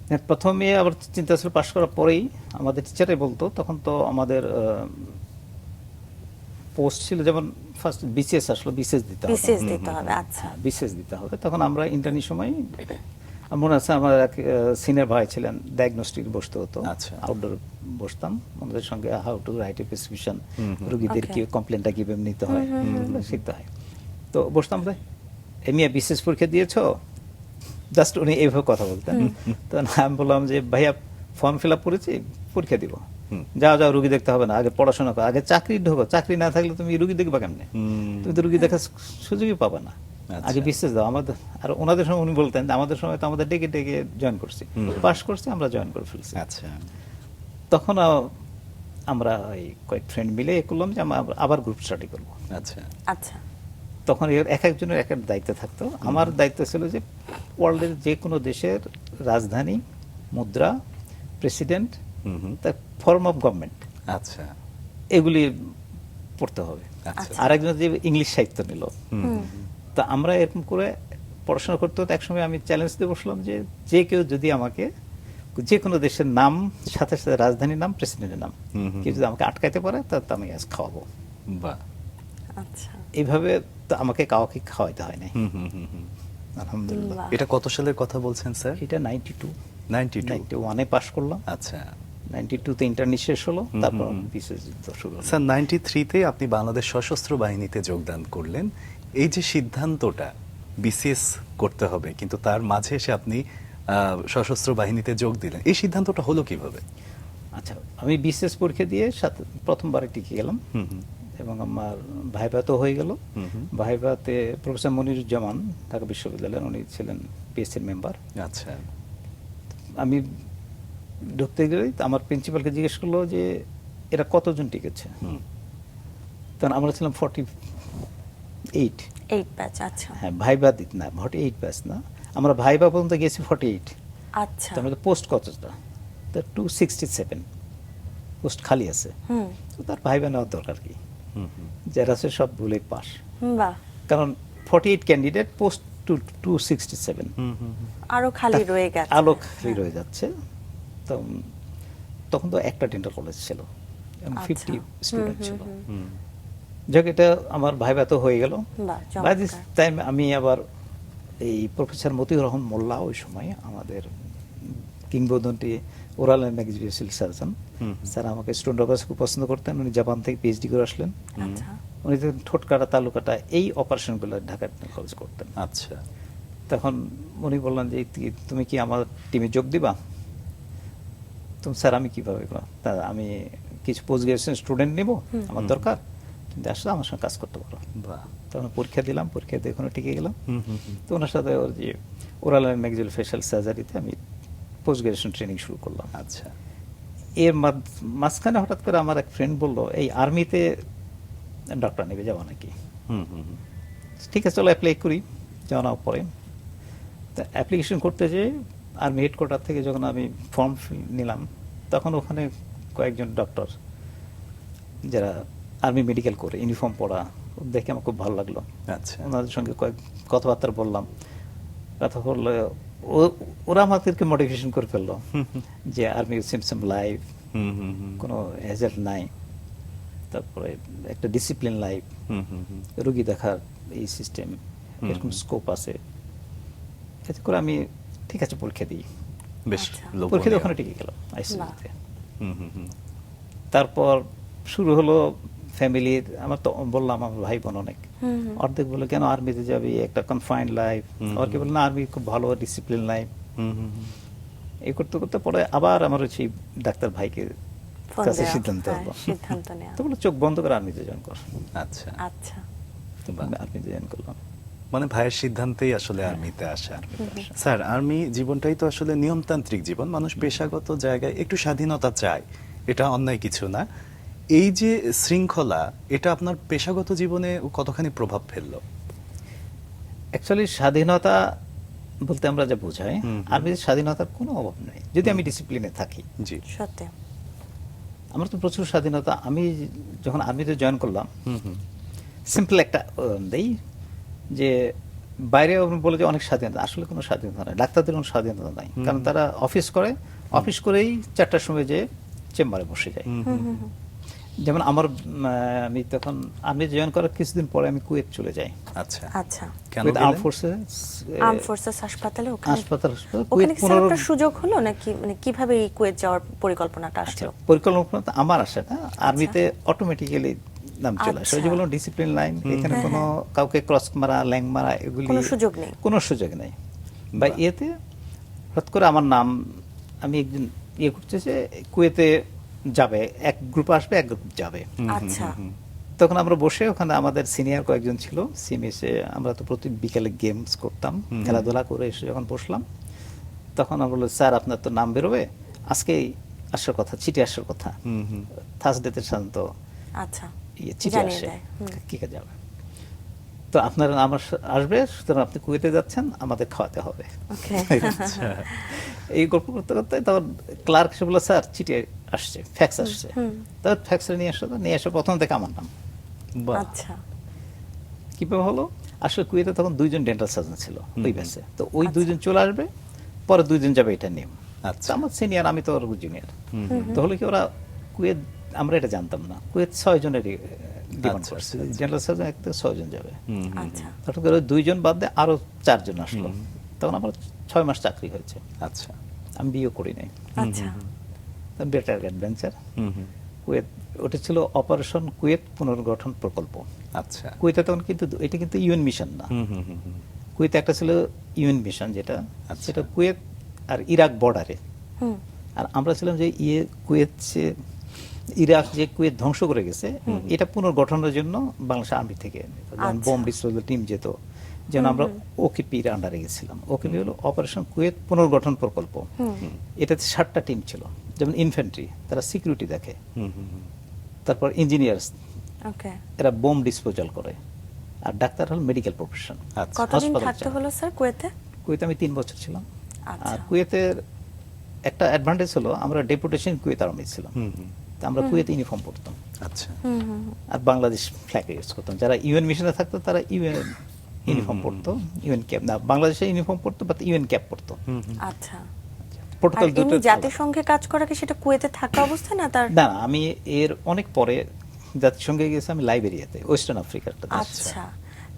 হ্যাঁ, প্রথমে আবার চিন্তা ছিল পাশ করার পরেই আমাদের টিচারই বলতো, তখন তো আমাদের পোস্ট ছিল যেমন ফার্স্ট বিসিএস আসলো, বিসিএস দিতে হবে, বিসিএস দিতে হবে, আচ্ছা বিসিএস দিতে হবে। তখন আমরা ইন্টার্নির সময় আমার মনে আছে আমার এক সিনিয়র ভাই ছিলেন, ডায়াগনস্টিক বসতে হতো, আচ্ছা। আউটডোর বসতাম ওনাদের সঙ্গে, how to write a prescription, রোগীদের Okay. কি কমপ্লেনটা কিভাবে নিতে হয় এগুলো শিখতে হয়। তো বসতাম রে এমিয়া বিসিএস পরীক্ষা দিয়েছো, জাস্ট উনি এইভাবে কথা বলতেন। তো আমি বললাম যে ভাইয়া ফর্ম ফিল আপ করেছি, পরীক্ষা দিব। যাও যাও, রুগী দেখতে হবে না, আগে পড়াশোনা করো, আগে চাকরি ঢোকো, চাকরি না থাকলে তুমি রুগী দেখবা কেমনে, তুমি তো রুগী দেখার সুযোগই পাবা না, আচ্ছা। আগে বিশ্বাস দাও আমাদের। আর ওনাদের সময় উনি বলতেন যে আমাদের সময় তো আমাদের ডেকে ডেকে জয়েন করছি, পাস করছি, আমরা জয়েন করে ফেলছি। আচ্ছা তখন আমরা ওই কয়েক ফ্রেন্ড মিলে এ করলাম যে আমরা আবার গ্রুপ স্টাডি করবো। আচ্ছা আচ্ছা, তখন এর এক একজনের এক এক দায়িত্ব থাকতো। আমার দায়িত্ব ছিল যে ওয়ার্ল্ডের যে কোনো দেশের রাজধানী, মুদ্রা, প্রেসিডেন্ট, তার ফর্ম অফ গভর্নমেন্ট, আচ্ছা এগুলি পড়তে হবে। আচ্ছা। আর একজন যে ইংলিশ সাহিত্য নিল, তা আমরা এরকম করে পড়াশোনা করতে হতো। একসময় আমি চ্যালেঞ্জ দিয়ে বসলাম যে যে কেউ যদি আমাকে যে কোনো দেশের নাম সাথে সাথে রাজধানীর নাম, প্রেসিডেন্টের নাম, কেউ যদি আমাকে আটকাইতে পারে তা আমি আজ খাওয়াবো। বাহ আচ্ছা এইভাবে তো আমাকে কাউকে খাওয়াইতে হয় নাই, আলহামদুলিল্লাহ। বাহ। এটা কত সালের কথা বলছেন স্যার? এটা 92 92 91-এ পাশ করলাম, আচ্ছা 92-তে ইন্টার্নি শেষ হলো, তারপর বিশেষ যুদ্ধ শুরু হলো। স্যার 93-তে আপনি বাংলাদেশ সশস্ত্র বাহিনীতে যোগদান করলেন। এই যে সিদ্ধান্তটা বিসিএস করতে হবে, কিন্তু তার মাঝে এসে আপনি সশস্ত্র বাহিনীতে যোগ দিলেন, এই সিদ্ধান্তটা হলো কিভাবে? আচ্ছা, আমি বিশেষ পরীক্ষা দিয়ে প্রথমবারে টিকে গেলাম এবং আমার ভাইভা তো হয়ে গেল। ভাইভাতে প্রফেসর মনিরুজ্জামান ঢাকা বিশ্ববিদ্যালয়ের, উনি ছিলেন পিএসসির মেম্বার। আচ্ছা আমি ঢুকতে গেলেই আমার প্রিন্সিপালকে জিজ্ঞেস করলো যে এরা কতজন টিকেছে, তখন আমরা ছিলাম 48। 8 ব্যাচ, আচ্ছা হ্যাঁ, ভাইভা দিত না, 48 ব্যাচ না, আমরা ভাইভা পর্যন্ত গেছি 48। আচ্ছা তো আমাদের পোস্ট কতটা? তো 267 পোস্ট খালি আছে। তো তার ভাইভা নেওয়ার দরকার কি, যারা আছে সব ভুলে পাস, বাহ, কারণ 48 ক্যান্ডিডেট, পোস্ট 267, আরো খালি রয়ে গেছে, আলো খালি রয়ে যাচ্ছে। তো তখন তো একটা ডেন্টাল কলেজ ছিল এবং আচ্ছা। 50 স্টুডেন্ট ছিল। যাক, এটা আমার ভাইভা তো হয়ে গেল। বাহ, বাই দিস চমৎকার। টাইম আমি আবার এই প্রফেসর মতিউর রহমান মোল্লা, ওই সময় আমাদের কিংবদন্তি ওরাল অ্যান্ড ম্যাক্সিভিয়াল সার্জন, স্যার আমাকে স্টুডেন্ট অফার্স খুব পছন্দ করতেন। উনি জাপান থেকে পিএইচডি করে আসলেন। আচ্ছা উনি তখন ঠোঁট কাটা, তালু কাটা এই অপারেশনগুলো ঢাকা ডেন্টাল কলেজ করতেন। আচ্ছা তখন উনি বললেন যে তুমি কি আমার টিমে যোগ দিবা? তো স্যার আমি কিভাবে করব? তা আমি কিছু পোস্ট গ্রাজুয়েশন স্টুডেন্ট নেব, আমার দরকার, তুমি আসলে আমার সঙ্গে কাজ করতে পারো। বাহ তখন পরীক্ষা দিলাম, পরীক্ষা দিয়ে ওখানে টিকে গেলাম। তো ওনার সাথে ওর যে ওরাল অ্যান্ড ম্যাক্সিভিয়াল ফেশিয়াল সার্জারিতে আমি পোস্ট গ্রাজুয়েশন ট্রেনিং শুরু করলাম। আচ্ছা এর মাঝখানে হঠাৎ করে আমার এক ফ্রেন্ড বললো এই আর্মিতে ডক্টর নেবে, যাওয়া নাকি? ঠিক আছে, চলো অ্যাপ্লাই করি, যাওয়া পরে। তা অ্যাপ্লিকেশন করতে যেয়ে আর্মি হেডকোয়ার্টার থেকে যখন আমি ফর্ম নিলাম, তখন ওখানে কয়েকজন ডক্টর যারা আর্মি মেডিকেল করে ইউনিফর্ম পরা, দেখে আমার খুব ভালো লাগলো। আচ্ছা ওনাদের সঙ্গে কয়েক কথাবার্তা বললাম, কথা বললে ওরা আমাদেরকে মোটিভেশন করে ফেললো যে আর্মি সিমসম লাইফ, কোনো হ্যাজার্ড নাই, তারপরে একটা ডিসিপ্লিন লাইফ, রুগী দেখার এই সিস্টেম, এরকম স্কোপ আছে। এতে করে আমি ঠিক আছে পরীক্ষা দিই, বেশ আচ্ছা। লোভনীয়। পরীক্ষা দিয়ে ওখানে টিকে গেলাম আইসিইউতে। হুম। তারপর শুরু হলো ফ্যামিলির, আমার তো বললাম আমার ভাই বোন অনেক, অর্ধেক বলে কেন আর্মিতে যাবি, একটা কনফাইন্ড লাইফ, আর কি বলে না আর্মি খুব ভালো ডিসিপ্লিন লাইফ। এই করতে করতে পরে আবার আমার হচ্ছে ডাক্তার ভাইকে ফোন কাছে দেওয়া, সিদ্ধান্ত হ্যাঁ, হলো। সিদ্ধান্ত নেওয়া। তো বললো চোখ বন্ধ করে আর্মিতে জয়েন কর। আচ্ছা, আচ্ছা, তো আর্মিতে জয়েন করলাম। মানে ভাইয়ের সিদ্ধান্তেই আসলে আর্মিতে আসা। আর্মিতে আসা। স্যার, আর্মি জীবনটাই তো আসলে নিয়মতান্ত্রিক জীবন, মানুষ পেশাগত জায়গায় একটু স্বাধীনতা চায়, এটা অন্যায় কিছু না। এই যে শৃঙ্খলা, এটা আপনার পেশাগত জীবনে কতখানি প্রভাব ফেললো? অ্যাকচুয়ালি স্বাধীনতা বলতে আমরা যা বোঝাই, হুম। আর্মিতে স্বাধীনতার কোনো অভাব নেই যদি আমি ডিসিপ্লিনে থাকি। জি। সত্যি। আমার তো প্রচুর স্বাধীনতা। আমি যখন আর্মিতে জয়েন করলাম, হুম হুম। সিম্পল একটা দেই যে বাইরে বলে যে অনেক স্বাধীনতা, আসলে কোনো স্বাধীনতা নেই। ডাক্তারদের কোনো স্বাধীনতা নাই, কারণ তারা অফিস করে, অফিস করেই 4টার সময় যে চেম্বারে বসে যায়। যেমন আমার আমি তখন আর্মি জয়েন করার কিছুদিন পরে আমি কুয়েত চলে যাই। আচ্ছা, আচ্ছা, কেন কুয়েত গেলেন? আর্ম ফোর্সে, আর্ম ফোর্সেস হাসপাতালে ওখানে হাসপাতাল ওখানে কুয়েত কি স্যার 15 আপনার সুযোগ হলো নাকি, মানে কিভাবে এই কুয়েত যাওয়ার পরিকল্পনাটা আচ্ছা, আসলো? পরিকল্পনা তো আমার আসে না, আর্মিতে অটোমেটিক্যালি নাম চলে আসে। ওই যে আচ্ছা। বললাম ডিসিপ্লিন লাইন, এখানে হ্যাঁ, কোনো হ্যাঁ। কাউকে ক্রস মারা, ল্যাং মারা এগুলি কোনো সুযোগ নেই। কোনো সুযোগ নেই। বা বাহ। ইয়েতে হঠাৎ করে আমার নাম, আমি একদিন ইয়ে করছে যে কুয়েতে যাবে, এক গ্রুপ আসবে, এক গ্রুপ যাবে। আচ্ছা, তখন আমরা বসে ওখানে আমাদের সিনিয়র কয়েকজন ছিল সিএমএসে, আমরা তো প্রতি বিকালে গেমস করতাম, খেলাধুলা করে এসে যখন বসলাম, তখন আমরা বললাম স্যার আপনার তো নাম বেরোবে, আজকেই আসার কথা, চিঠি আসার কথা। থার্সডেতে সাধারণত আচ্ছা, চিঠি জানিয়ে আসে দেয়। হুম। কি কাজে যাবে। তো আপনার আমার আসবে, সুতরাং আপনি কুয়েতে যাচ্ছেন, আমাদের খাওয়াতে হবে। ওকে। এই গল্প করতে করতে তখন ক্লার্ক এসে বললো স্যার চিঠি আসছে, ফ্যাক্স আসছে। তখন ফ্যাক্সটা নিয়ে আসলো, নিয়ে এসে প্রথম থেকে আমার নাম। বাহ। আচ্ছা, কিভাবে হলো, আসলে কুয়েতে তখন 2জন ডেন্টাল সার্জন ছিল ওই ব্যাচে, তো ওই 2জন চলে আসবে, পরে 2জন যাবে, এটা নিয়ম। আচ্ছা। তো আমার সিনিয়র, আমি তো জুনিয়র। তো হলো কি ওরা কুয়েত, আমরা এটা জানতাম না, কুয়েত 6 জনেরই ডিমান্ড আচ্ছা, করছে, আচ্ছা। ডেন্টাল সার্জন এক থেকে 6 জন যাবে। আচ্ছা, হঠাৎ করে 2জন বাদ দিয়ে আরো 4 জন আসলো, তখন আমার 6 মাস চাকরি হয়েছে। আচ্ছা। আমি বিয়ে করি নাই, আচ্ছা, বেটার অ্যাডভেঞ্চার। হুম হুম। কুয়েত, ওটা ছিল অপারেশন কুয়েত পুনর্গঠন প্রকল্প। আচ্ছা। কুয়েতে তখন কিন্তু এটা কিন্তু ইউএন মিশন না। হুম হুম হুম হুম। কুয়েতে একটা ছিল ইউএন মিশন, যেটা আচ্ছা। সেটা কুয়েত আর ইরাক বর্ডারে। হুম, আর আমরা ছিলাম যে কুয়েত ইরাক যে কুয়েত ধ্বংস করে গেছে, এটা পুনর্গঠনের জন্য বাংলাদেশ আর্মি থেকে আচ্ছা। বোম ডিসপোজাল টিম যেত, যেন আমরা ওকেপির আন্ডারে গেছিলাম। ওকেপি হলো অপারেশন কুয়েত পুনর্গঠন প্রকল্প। এটাতে 7টা টিম ছিল, যেমন ইনফ্যান্ট্রি, তারা সিকিউরিটি দেখে, হুম হুম হুম। তারপর ইঞ্জিনিয়ার্স, ওকে। এরা বোম ডিসপোজাল করে, আর ডাক্তার হল মেডিকেল প্রফেশন। আচ্ছা। কতদিন হাসপাতাল থাকতে চালায়। হলো স্যার কুয়েতে? কুয়েতে আমি 3 বছর ছিলাম। আচ্ছা। আর কুয়েতের একটা অ্যাডভান্টেজ হলো, আমরা ডেপুটেশন কুয়েত আর্মি ছিলাম, হুম হুম। তা আমরা কুয়েত ইউনিফর্ম পরতাম, আচ্ছা। আর বাংলাদেশ ফ্ল্যাগ ইউজ করতাম। যারা ইউএন মিশনে থাকতো তারা ইউএন ইউনিফর্ম পরতো, ইউএন ক্যাপ না, বাংলাদেশে ইউনিফর্ম পরতো, বাট ইউএন ক্যাপ পরতো। আচ্ছা, আর প্রোটোকল এমনি দুটো জাতিসংঘে কাজ করা কি সেটা কুয়েতে থাকা অবস্থায় না তার? না, আমি এর অনেক পরে জাতিসংঘে গেছি, আমি লাইবেরিয়াতে, ওয়েস্টার্ন আফ্রিকার একটা দেশ। আচ্ছা,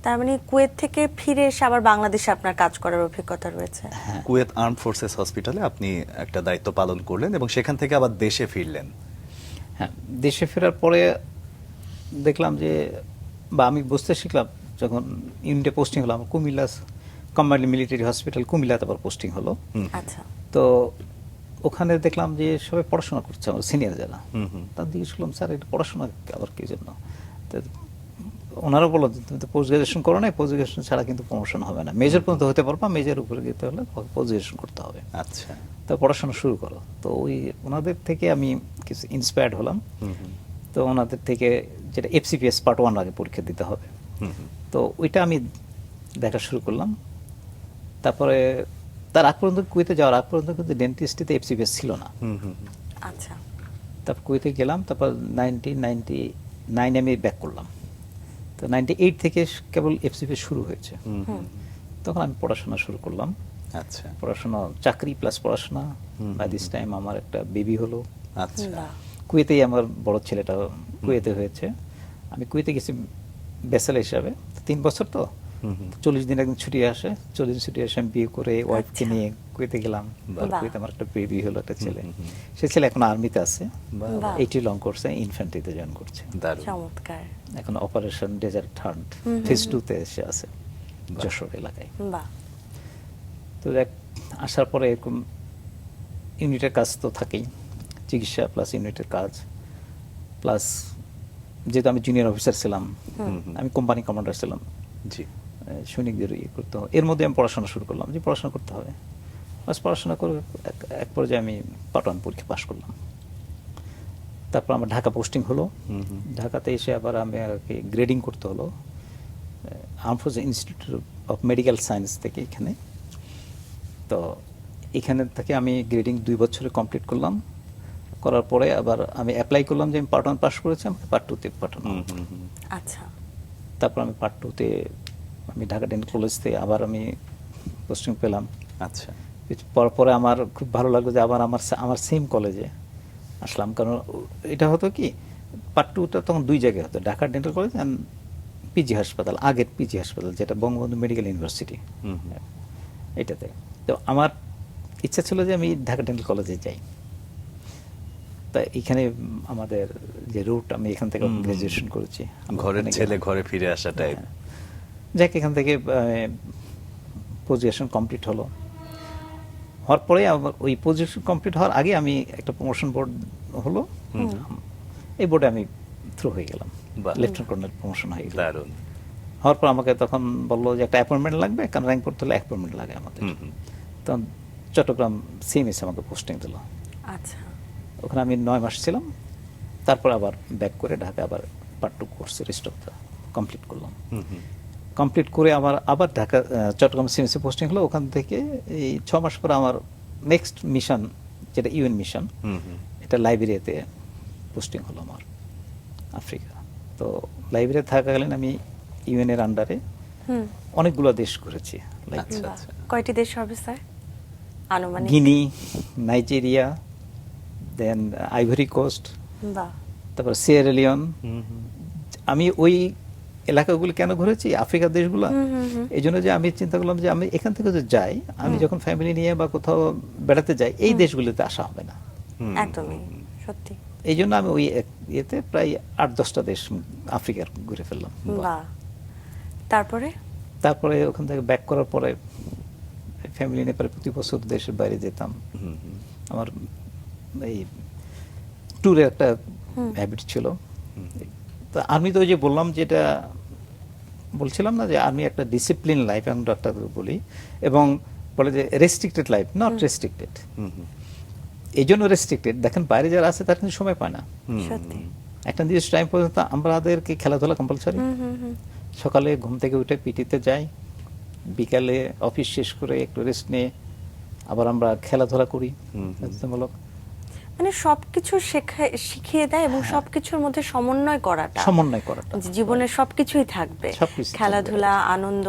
তার মানে কুয়েত থেকে ফিরে এসে আবার বাংলাদেশে আপনার কাজ করার অভিজ্ঞতা রয়েছে। কুয়েত আর্ম ফোর্সেস হসপিটালে আপনি একটা দায়িত্ব পালন করলেন এবং সেখান থেকে আবার দেশে ফিরলেন। হ্যাঁ, দেশে ফেরার পরে দেখলাম যে, বা আমি বুঝতে শিখলাম যখন ইউনিটে পোস্টিং হলো, আমার কুমিল্লা কম্বাইন্ড মিলিটারি হসপিটাল কুমিল্লাতে আবার পোস্টিং হলো। আচ্ছা, তো ওখানে দেখলাম যে সবাই পড়াশোনা করছে, আমার সিনিয়র যারা, তার জিজ্ঞেস করলাম স্যার এটা পড়াশোনা আবার কি জন্য? তো ওনারা বললো তুমি তো পোস্ট গ্রাজুয়েশন করো না, পোস্ট গ্রাজুয়েশন ছাড়া কিন্তু প্রমোশন হবে না, মেজর পর্যন্ত হতে পারবা, মেজর উপরে যেতে হলে পোস্ট গ্রাজুয়েশন করতে হবে। আচ্ছা। তো পড়াশোনা শুরু করো। তো ওই ওনাদের থেকে আমি কিছু ইন্সপায়ার্ড হলাম। তো ওনাদের থেকে, যেটা এফসিপিএস পার্ট 1 আগে পরীক্ষা দিতে হবে, তো ওইটা আমি দেখা শুরু করলাম। তারপরে তার আগ পর্যন্ত, কুয়েতে যাওয়ার আগ পর্যন্ত কিন্তু ডেন্টিস্ট্রিতে এফসিপিএস ছিল না। আচ্ছা, তারপর কুয়েতে গেলাম, তারপর 1999 আমি ব্যাক করলাম। তো 98 থেকে কেবল এফসিপিএস শুরু হয়েছে। তখন আমি পড়াশোনা শুরু করলাম। আচ্ছা। পড়াশোনা, চাকরি প্লাস পড়াশোনা। বাই দিস টাইম আমার একটা বেবি হলো। আচ্ছা। বাহ। কুয়েতেই আমার বড় ছেলেটা কুয়েতে হয়েছে। আমি কুয়েতে গেছি বেসেল হিসাবে, 3 বছর তো 40 দিন একদিন ছুটি আসে, 40 দিন ছুটি আসে আমি বিয়ে করে ওয়াইফকে আচ্ছা। নিয়ে কুয়েতে গেলাম। বাহ। কুয়েতে আমার একটা বেবি হলো, একটা ছেলে। সে ছেলে এখন আর্মিতে আছে, বাহ। 80 লং করছে, ইনফ্যান্ট্রিতে জয়েন করছে। দারুণ। চমৎকার। এখন অপারেশন ডেজার্ট হান্ট ফেজ 2-তে এসে আছে যশোর এলাকায়। বাহ। তো দেখ, আসার পরে এরকম ইউনিটের কাজ তো থাকেই, চিকিৎসা প্লাস ইউনিটের কাজ প্লাস যেহেতু আমি জুনিয়র অফিসার ছিলাম, আমি কোম্পানি কমান্ডার ছিলাম, জি। সৈনিকদের ইয়ে করতে হবে, এর মধ্যে আমি পড়াশোনা শুরু করলাম যে পড়াশোনা করতে হবে। বাস পড়াশোনা করে এক পর্যায়ে আমি পার্ট 1 পরীক্ষা পাশ করলাম। তারপর আমার ঢাকা পোস্টিং হলো। ঢাকাতে এসে আবার আমি গ্রেডিং করতে হলো armed forces institute of medical science থেকে এখানে। তো এখানে থেকে আমি গ্রেডিং 2 বছরে কমপ্লিট করলাম। করার পরে আবার আমি অ্যাপ্লাই করলাম যে আমি পার্ট 1 পাস করেছি, আমাকে পার্ট 2-তে পাঠানো হলো। আচ্ছা। তারপর আমি পার্ট 2-তে আমি ঢাকা ডেন্টাল কলেজ থেকে আবার আমি পোস্টিং পেলাম। আচ্ছা। পরে আমার খুব ভালো লাগলো যে আবার আমার সেম কলেজে আসলাম, কারণ এটা হতো কি পার্ট 2টা তখন 2 জায়গায় হতো, Dhaka dental college and PG হাসপাতাল, আগের পিজি হাসপাতাল যেটা বঙ্গবন্ধু মেডিকেল ইউনিভার্সিটি, এটাতে। তো আমার ইচ্ছা ছিল যে আমি ঢাকা ডেন্টাল কলেজে যাই। তা এখানে আমাদের যে রুট, আমি এখান থেকে গ্রাজুয়েশন করেছি। ঘরের ছেলে ঘরে ফিরে আসা টাইপ। যাক, এখান থেকে পোস্ট গ্রাজুয়েশন কমপ্লিট হলো। হওয়ার পরে আমার ওই পোস্ট গ্রাজুয়েশন কমপ্লিট হওয়ার আগে আমি একটা প্রমোশন বোর্ড হলো, এই বোর্ডে আমি থ্রু হয়ে গেলাম, বাহ। লেফটেন্যান্ট কর্নেল প্রমোশন হয়ে গেল। দারুণ। হওয়ার পর আমাকে তখন বললো যে একটা অ্যাপয়েন্টমেন্ট লাগবে, কারণ র্যাঙ্ক করতে হলে অ্যাপয়েন্টমেন্ট লাগে আমাদের। তখন চট্টগ্রাম সিএমএস আমাকে পোস্টিং দিল। আচ্ছা। ওখানে আমি 9 মাস ছিলাম। তারপর আবার ব্যাক করে ঢাকা আবার part 2 course rest of complete করলাম। কমপ্লিট করে আবার ঢাকা চট্টগ্রাম সিএমএসে পোস্টিং হলো। ওখান থেকে এই 6 মাস পরে আমার নেক্সট মিশন, যেটা ইউএন মিশন, এটা লাইবেরিয়াতে পোস্টিং হলো আমার, আফ্রিকা। তো লাইবেরিয়া থাকাকালীন আমি ইউএন এর আন্ডারে অনেকগুলো দেশ ঘুরেছি। আচ্ছা, বাহ। আচ্ছা। কয়টি দেশ হবে স্যার আনুমানিক? গিনি, নাইজেরিয়া, দেন আইভরি কোস্ট, বাহ। তারপর সিয়েরা লিওন। আমি ওই এলাকাগুলো কেন ঘুরেছি, আফ্রিকার দেশগুলো, এই জন্য যে আমি চিন্তা করলাম যে আমি এখান থেকে যদি যাই, আমি যখন ফ্যামিলি নিয়ে বা কোথাও বেড়াতে যাই, এই দেশগুলোতে আসা হবে না। একদমই সত্যি। এই জন্য আমি ওই ইয়েতে প্রায় 8-10টা দেশ আফ্রিকার ঘুরে ফেললাম। বাহ। তারপরে ওখান থেকে ব্যাক করার পরে ফ্যামিলি নিয়ে প্রায় প্রতি বছর দেশের বাইরে যেতাম। আমার এই ট্যুরে একটা হ্যাবিট ছিল। তো আর্মি তো ওই যে বললাম, যেটা বলছিলাম না যে আর্মি একটা ডিসিপ্লিন লাইফ, আমি ডাক্তার বলি, এবং বলে যে রেস্ট্রিক্টেড লাইফ, নট রেস্ট্রিক্টেড। এই জন্য রেস্ট্রিক্টেড, দেখেন বাইরে যারা আছে তারা কিন্তু সময় পায় না। সত্যি। একটা নির্দিষ্ট টাইম পর্যন্ত আমাদেরকে খেলাধুলা কম্পালসারি। সকালে ঘুম থেকে উঠে পিটিতে যাই, বিকালে অফিস শেষ করে একটু রেস্ট নিয়ে আবার আমরা খেলাধুলা করি বাধ্যতামূলক। মানে সবকিছু শিখিয়ে দেয় এবং সবকিছুর মধ্যে সমন্বয় করাটা, যে জীবনের সবকিছুই থাকবে, সবকিছু খেলাধুলা, আনন্দ,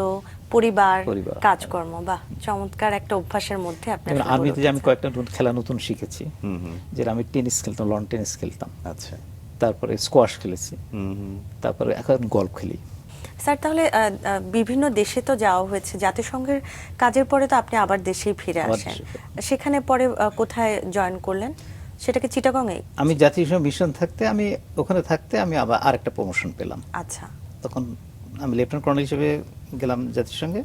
পরিবার, পরিবার, কাজকর্ম। বাহ, চমৎকার একটা অভ্যাসের মধ্যে আপনি যেমন আসলে আর্মিতে গড়ে যে আমি উঠেছেন। কয়েকটা খেলা নতুন শিখেছি, যেটা আমি টেনিস খেলতাম, লন টেনিস খেলতাম, আচ্ছা। তারপরে স্কোয়াশ খেলেছি, তারপরে এখন গলফ খেলি। স্যার, তাহলে বিভিন্ন দেশে তো যাওয়া হয়েছে, জাতিসংঘের কাজের পরে তো আপনি আবার দেশেই ফিরে আবার আসেন। দেশে। সেখানে পরে কোথায় জয়েন করলেন? সেটাকে চিটাগংয়ে? আমি জাতিসংঘ মিশন থাকতে, আমি ওখানে থাকতে আমি আবার আরেকটা প্রমোশন পেলাম। আচ্ছা। তখন আমি লেফটেন্যান্ট কর্নেল হিসেবে গেলাম জাতিসংঘে।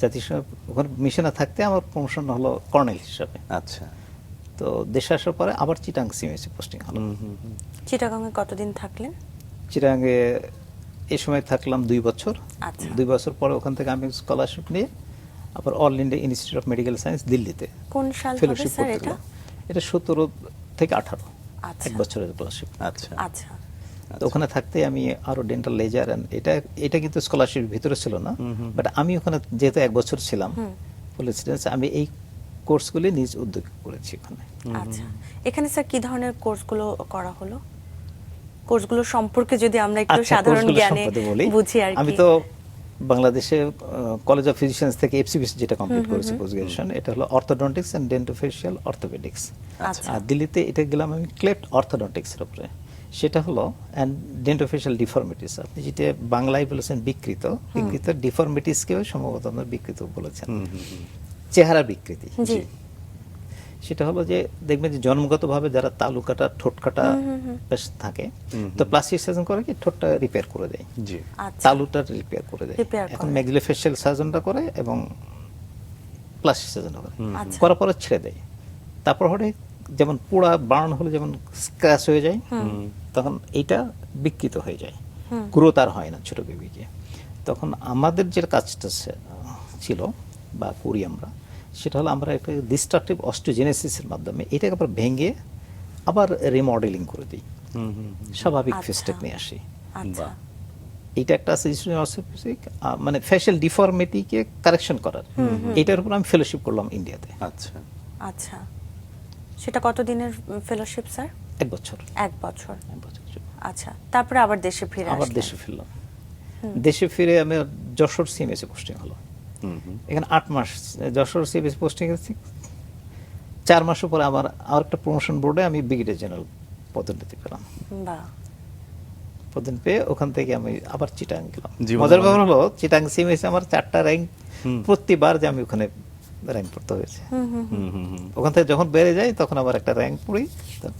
জাতিসংঘ ওখানে মিশনে থাকতে আমার প্রমোশন হলো কর্নেল হিসাবে। আচ্ছা। তো দেশে আসার পরে আবার চিটাং সিএমএসে পোস্টিং হলো। চিটাগংয়ে কতদিন থাকলেন? চিটাংয়ে এই সময় থাকলাম 2 বছর। আচ্ছা। 2 বছর পরে ওখান থেকে আমি স্কলারশিপ নিয়ে আবার all India institute of medical science দিল্লিতে কোন সাল হবে ফেলোশিপ স্যার করতে এটা? গেলাম। এটা 17 থেকে 18, আচ্ছা। 1 বছরের স্কলারশিপ। আচ্ছা। আচ্ছা। তো ওখানে থাকতে আমি আরো ডেন্টাল লেজার, এটা কিন্তু স্কলারশিপের ভিতরে ছিল না, বাট আমি ওখানে যেহেতু 1 বছর ছিলাম রেসিডেন্স, আমি এই কোর্সগুলি নিজ উদ্যোগে করেছি ওখানে। আচ্ছা। এখানে স্যার কি ধরনের কোর্সগুলো করা হলো? কোর্সগুলো সম্পর্কে যদি আমরা একটু আচ্ছা, সাধারণ কোর্সগুলো জ্ঞানে সম্পর্কে বলি। বুঝি আর আমি কি। তো বাংলাদেশে কলেজ অফ ফিজিশিয়ান্স থেকে এফসিবিসি যেটা কমপ্লিট করেছি পোস্ট গ্রাজুয়েশন, এটা হলো অর্থোডন্টিক্স এন্ড ডেন্টোফেশিয়াল অর্থোপেডিক্স। আচ্ছা। আর দিল্লিতে এটা গেলাম আমি ক্লেফট অর্থোডন্টিক্স এর উপরে, সেটা হলো অ্যান্ড ডেন্টোফেশিয়াল ডিফর্মিটিস। আপনি যেটা বাংলায় বলেছেন বিকৃত, ডিফর্মিটিসকেও সম্ভবত আপনার বিকৃত বলেছেন, চেহারা বিকৃতি। জি। সেটা হলো যে দেখবেন যে জন্মগতভাবে যারা তালু কাটা, ঠোঁট কাটা বেশ থাকে, তো প্লাস্টিক সার্জন করে কি ঠোঁটটা রিপেয়ার করে দেয়, জি। আচ্ছা। তালুটা রিপেয়ার করে দেয়। Repair এখন করে। ম্যাক্সিলোফেশিয়াল সার্জনটা করে এবং প্লাস্টিক সার্জনটা করে, আচ্ছা। করার পরে ছেড়ে দেয়। তারপর হঠাৎ যেমন পোড়া বার্ন হলে যেমন স্ক্র্যাচ হয়ে যায়, তখন এইটা বিকৃত হয়ে যায়, গ্রোথ আর হয় না ছোট বেবিকে। তখন আমাদের যে কাজটা ছিল বা করি আমরা, সেটা হলো আমরা একটা ডিস্ট্রাকটিভ অস্টিওজেনেসিসের মাধ্যমে এটাকে আবার ভেঙে আবার রিমডেলিং করে দিই, স্বাভাবিক আচ্ছা। ফেসটাক নিয়ে আসি। আচ্ছা বাহ। এটা একটা আছে মানে ফেশিয়াল ডিফর্মিটিকে কারেকশন করার, এটার উপর আমি ফেলোশিপ করলাম ইন্ডিয়াতে আচ্ছা আচ্ছা, সেটা কতদিনের ফেলোশিপ স্যার? 1 বছর। 1 বছর। 1 বছর ছিল। আচ্ছা, তারপরে আবার দেশে ফিরে আবার আসলেন। দেশে ফিরলাম। দেশে ফিরে আমি যশোর সিএমএসে পোস্টিং হলো। এখানে 8 মাস যশোর সিএমএস পোস্টিং এসেছি। 4 মাসের পরে আমার আর একটা প্রমোশন বোর্ডে আমি ব্রিগেডিয়ার জেনারেল পদোন্নতি পেলাম। বাহ, পদোন্নতি পেয়ে ওখান থেকে আমি আবার চিটাং গেলাম। জীবনে মজার অনেক- ব্যাপার হলো চিটাং সিএমএসে আমার 4টা র্যাঙ্ক, প্রতিবার যে আমি ওখানে র্যাঙ্ক পড়তে হয়েছে। ওখান থেকে যখন বেড়ে যাই তখন আবার একটা র্যাঙ্ক পড়ি।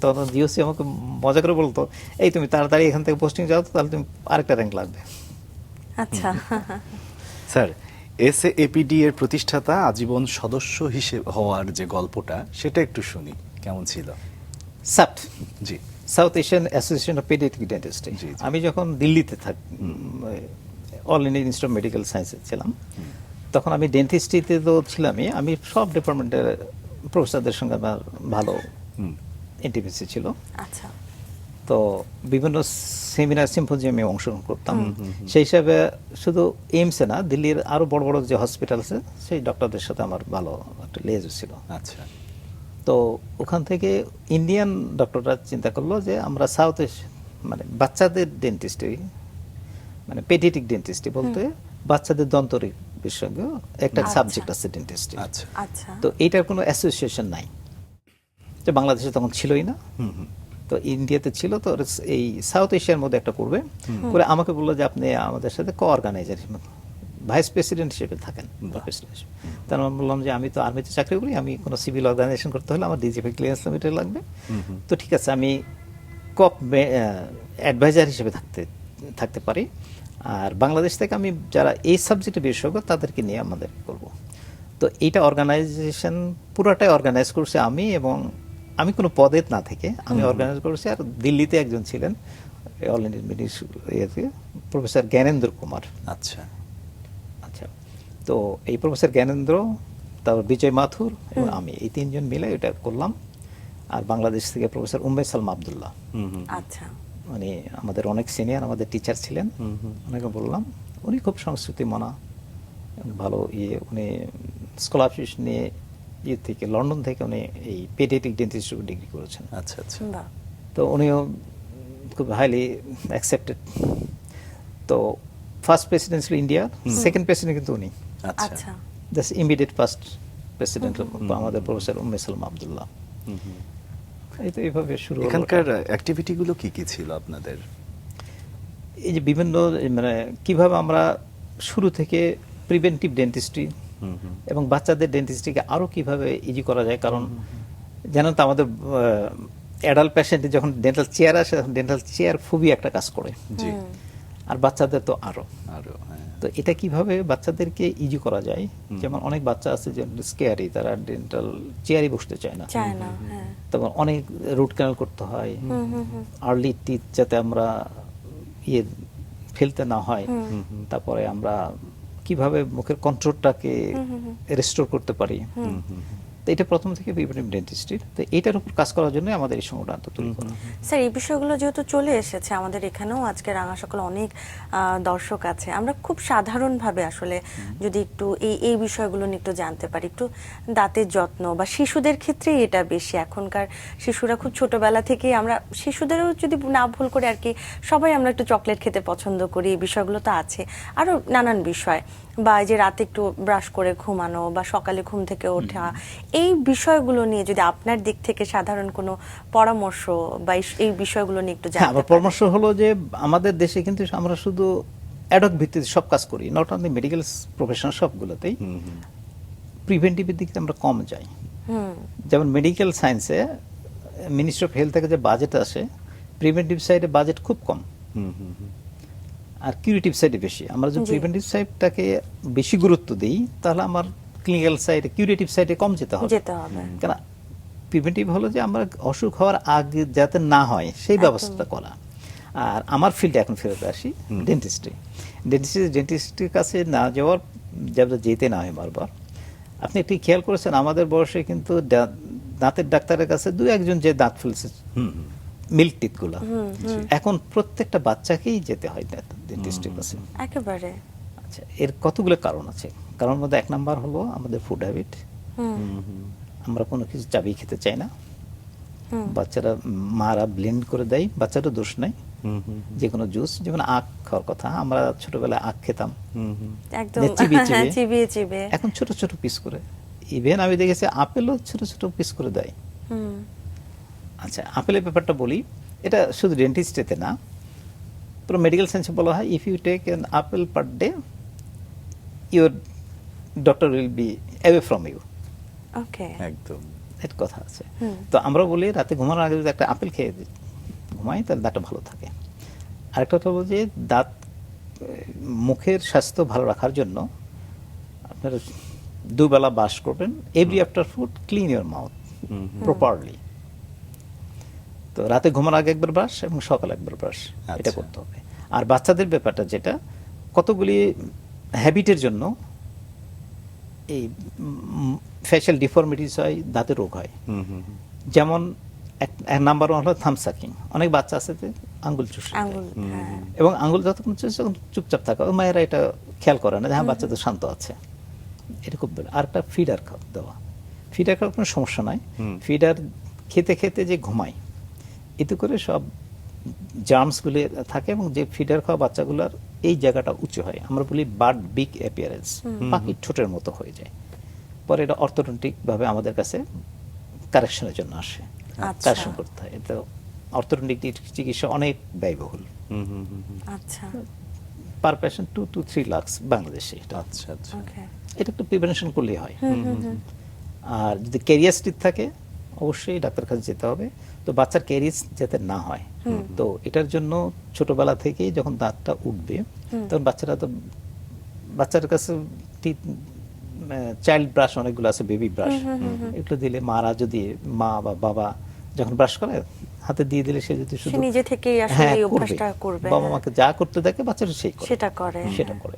তখন জিওসি আমাকে মজা করে বলতো, এই তুমি তাড়াতাড়ি এখান থেকে পোস্টিং যাও তো, তাহলে তুমি আরেকটা র্যাঙ্ক লাগবে। আচ্ছা স্যার, এসএএপিডি এর প্রতিষ্ঠাতা আজীবন সদস্য হিসেবে হওয়ার যে গল্পটা, সেটা একটু শুনি, কেমন ছিল? সাপ্ট, জি South Asian association of paediatric dentistry. জি, জি। আমি যখন দিল্লিতে থাকি, all India institute of medical সায়েন্সে ছিলাম, তখন আমি ডেন্টিস্ট্রিতে তো ছিলামই, আমি সব ডিপার্টমেন্টের প্রফেসরদের সঙ্গে আমার ভালো ইন্টিমেসি ছিল। আচ্ছা তো বিভিন্ন সেমিনার সিম্পোজিয়ামে অংশগ্রহণ করতাম। সেই হিসাবে শুধু এইমসে না, দিল্লির আরো বড় বড় যে হসপিটাল আছে সেই ডক্টরদের সাথে আমার ভালো একটা লেজ ছিল। আচ্ছা তো ওখান থেকে ইন্ডিয়ান ডক্টররা চিন্তা করলো যে আমরা সাউথ মানে বাচ্চাদের ডেন্টিস্ট্রি, মানে পেডিয়াট্রিক ডেন্টিস্ট্রি বলতে বাচ্চাদের দন্ত বিশেষজ্ঞ একটা আচ্ছা। সাবজেক্ট আছে ডেন্টিস্ট্রি। আচ্ছা আচ্ছা তো এইটার কোনো অ্যাসোসিয়েশন নাই, যে বাংলাদেশে তখন ছিলই না। তো ইন্ডিয়াতে ছিল, তো এই সাউথ এশিয়ার মধ্যে একটা করবে করে আমাকে বললো যে আপনি আমাদের সাথে কো-অর্গানাইজার, ভাইস প্রেসিডেন্ট হিসেবে থাকেন। তার আমি বললাম যে আমি তো আর্মিতে চাকরি করি, আমি কোনো সিভিল অর্গানাইজেশন করতে হলে আমার ডিজিপি ক্লিয়ারেন্স লিমিটেড লাগবে। তো ঠিক আছে, আমি কপ অ্যাডভাইজার হিসেবে থাকতে পারি, আর বাংলাদেশ থেকে আমি যারা এই সাবজেক্টে বিশেষজ্ঞ তাদেরকে নিয়ে আমাদের করব। তো এইটা অর্গানাইজেশন পুরোটাই অর্গানাইজ করছে আমি, এবং আমি কোনো পদে না থেকে আমি অর্গানাইজ করেছি। আর দিল্লিতে একজন ছিলেন all Indian medical professor Gyanendra Kumar. আচ্ছা আচ্ছা, তো এই প্রফেসর জ্ঞানেন্দ্র, তারপর বিজয় মাথুর এবং আমি, এই 3 জন মিলে এটা করলাম। আর বাংলাদেশ থেকে প্রফেসর উম্মে সালমা আব্দুল্লাহ, আচ্ছা মানে আমাদের অনেক সিনিয়র, আমাদের টিচার ছিলেন, ওনাকে বললাম। উনি খুব সংস্কৃতি মানা, ভালো উনি স্কলারশিপ নিয়ে থেকে লন্ডন থেকে উনি এই পেডিয়াট্রিক ডেন্টিস্ট্রি ডিগ্রি করেছেন। আচ্ছা আচ্ছা বাহ, তো উনিও খুব হাইলি অ্যাকসেপ্টেড। তো ফার্স্ট প্রেসিডেন্ট ছিল ইন্ডিয়া, সেকেন্ড প্রেসিডেন্ট কিন্তু উনি, আচ্ছা আচ্ছা জাস্ট ইমিডিয়েট ফার্স্ট প্রেসিডেন্ট আমাদের প্রফেসর উম্মে সালমা আব্দুল্লাহ। এই তো এইভাবে শুরু হলো। এখানকার অ্যাক্টিভিটি গুলো কি কি ছিল আপনাদের? এই যে বিভিন্ন মানে কিভাবে আমরা শুরু থেকে প্রিভেন্টিভ ডেন্টিস্ট্রি এবং বাচ্চাদের ডেন্টিস্ট্রিকে আরো কিভাবে ইজি করা যায়, কারণ জানেন তো আমাদের অ্যাডাল্ট পেশেন্টের যখন ডেন্টাল চেয়ার আসে, তখন ডেন্টাল চেয়ার খুবই একটা কাজ করে, জি আর বাচ্চাদের তো আরো। আরো হ্যাঁ। তো এটা কিভাবে বাচ্চাদেরকে ইজি করা যায়, যেমন অনেক বাচ্চা আছে যে স্কেয়ারি, তারা ডেন্টাল চেয়ারই বসতে চায় না, চায় না, হ্যাঁ তখন অনেক রুট ক্যানাল করতে হয়, আর্লি টিথ যাতে আমরা ফেলতে না হয়। তারপরে আমরা কিভাবে মুখের কন্ট্রোলটাকে রেস্টোর করতে পারি। তো এটা প্রথম থেকে প্রিভেন্টিভ ডেন্টিস্ট্রির, তো এটার উপর কাজ করার জন্য আমাদের এই সংগঠন তৈরি করা। স্যার, এই বিষয়গুলো যেহেতু চলে এসেছে আমাদের এখানেও, আজকে রাঙা সকালে অনেক দর্শক আছে, আমরা খুব সাধারণভাবে আসলে যদি একটু এই বিষয়গুলো নিয়ে একটু জানতে পারি, একটু দাঁতের যত্ন বা শিশুদের ক্ষেত্রে এটা বেশি, এখনকার শিশুরা খুব ছোটবেলা থেকেই, আমরা শিশুদেরও যদি না ভুল করে আর কি, সবাই আমরা একটু চকলেট খেতে পছন্দ করি, এই বিষয়গুলো তো আছে, আরো নানান বিষয়, বা এই যে রাতে একটু ব্রাশ করে ঘুমানো বা সকালে ঘুম থেকে ওঠা, এই বিষয়গুলো নিয়ে যদি আপনার দিক থেকে সাধারণ কোনো পরামর্শ বা এই বিষয়গুলো নিয়ে একটু হ্যাঁ, জানতে আমার পারি। পরামর্শ হলো যে আমাদের দেশে কিন্তু আমরা শুধু অ্যাডক ভিত্তিতে সব কাজ করি, নট অনলি মেডিকেল প্রফেশন, সবগুলোতেই প্রিভেন্টিভের দিকে আমরা কম যাই। যেমন মেডিকেল সায়েন্সে মিনিস্ট্রি অফ হেলথ থেকে যে বাজেট আসে, প্রিভেন্টিভ সাইডে বাজেট খুব কম, আর কিউরেটিভ সাইডে বেশি। আমরা যদি জি। প্রিভেন্টিভ সাইডটাকে বেশি গুরুত্ব দিই, তাহলে আমার ক্লিনিক্যাল সাইডে, কিউরেটিভ সাইডে কম যেতে হবে। যেতে হবে। কেন প্রিভেন্টিভ হলো যে আমরা অসুখ হওয়ার আগে যাতে না হয় সেই ব্যবস্থা করা। আর আমার ফিল্ডে এখন ফেরত আসি, ডেন্টিস্টের কাছে না যাওয়ার, যাতে যেতে না হয় বারবার। আপনি একটি খেয়াল করেছেন আমাদের বয়সে কিন্তু দাঁতের ডাক্তারের কাছে দু একজন যে দাঁত ফেলছে মিল্ক টিথ গুলা, এখন প্রত্যেকটা বাচ্চাকেই যেতে হয় ডেন্টিস্টের কাছে একেবারে। আচ্ছা, এর কতগুলো কারণ আছে। কারণ মধ্যে এক নাম্বার হলো আমাদের ফুড হ্যাবিট। আমরা কোনো কিছু চাবি খেতে চাই না, বাচ্চারা মারা ব্লেন্ড করে দেয়, বাচ্চাটা দোষ নাই। যে কোনো জুস, যেমন আখ খাওয়ার কথা, আমরা ছোটবেলায় আখ খেতাম একদম চিবিয়ে চিবিয়ে, এখন ছোট ছোট পিস করে। ইভেন আমি দেখেছি আপেলও ছোট ছোট পিস করে দেয়। আচ্ছা, আপেলের ব্যাপারটা বলি, এটা শুধু ডেন্টিস্টেতে না, পুরো মেডিকেল সায়েন্সে বলা হয় if you take an apple per day your doctor will be away from you. Okay, একদম এর কথা আছে। তো আমরা বলি রাতে ঘুমানোর আগে যদি একটা আপেল খেয়ে ঘুমাই তাহলে দাঁতটা ভালো থাকে। আরেকটা কথা হলো যে দাঁত, মুখের স্বাস্থ্য ভালো রাখার জন্য আপনারা দুবেলা ব্রাশ করবেন, every after food clean your mouth properly. তো রাতে ঘুমানোর আগে একবার ব্রাশ এবং সকালে একবার ব্রাশ, এটা করতে হবে। আর বাচ্চাদের ব্যাপারটা যেটা, কতগুলি হ্যাবিটের জন্য এই ফেশিয়াল ডিফর্মিটিস হয়, দাঁতের রোগ হয়। যেমন এক নাম্বার ওয়ান হলো থাম সাকিং। অনেক বাচ্চা আছে যে আঙ্গুল চুষে এবং আঙ্গুল যতক্ষণ চুষে চুপচাপ থাকা, মায়েরা এটা খেয়াল করে না যে হ্যাঁ বাচ্চা তো শান্ত আছে, এরকম। আর একটা ফিডার দেওয়া, ফিডার খাওয়ার কোনো সমস্যা নাই। ফিডার খেতে খেতে যে ঘুমায়, এতে করে সব জার্মসগুলি থাকে এবং যে ফিডার খাওয়া বাচ্চাগুলোর এই জায়গাটা উঁচু হয়, আমরা বলি বার্ড বিগ অ্যাপিয়ারেন্স, পাখির ঠোঁটের মতো হয়ে যায়। পরে এটা অর্থোডন্টিক ভাবে আমাদের কাছে কারেকশনের জন্য আসে, কারেকশন করতে হয়। এটা অর্থোডন্টিক চিকিৎসা অনেক ব্যয়বহুল। আচ্ছা, পার পেশেন্ট 2 to 3 লাখ বাংলাদেশে। আচ্ছা আচ্ছা, এটা একটু প্রিভেনশন করলেই হয়। আর যদি ক্যারিয়াসটিক থাকে অবশ্যই ডাক্তার কাছে যেতে হবে। তো বাচ্চার ক্যারিয়াস যাতে না হয়, তো এটার জন্য ছোটবেলা থেকেই যখন দাঁতটা উঠবে তখন বাচ্চার কাছে চাইল্ড ব্রাশ অনেকগুলো আছে, বেবি ব্রাশ, এগুলো দিলে মারা যদি মা বা বাবা যখন ব্রাশ করে হাতে দিয়ে দিলে সে যদি শুধু নিজে থেকেই আসলে এই অভ্যাসটা করবে, বাবা মাকে যা করতে দেখে বাচ্চারা সেটা করে।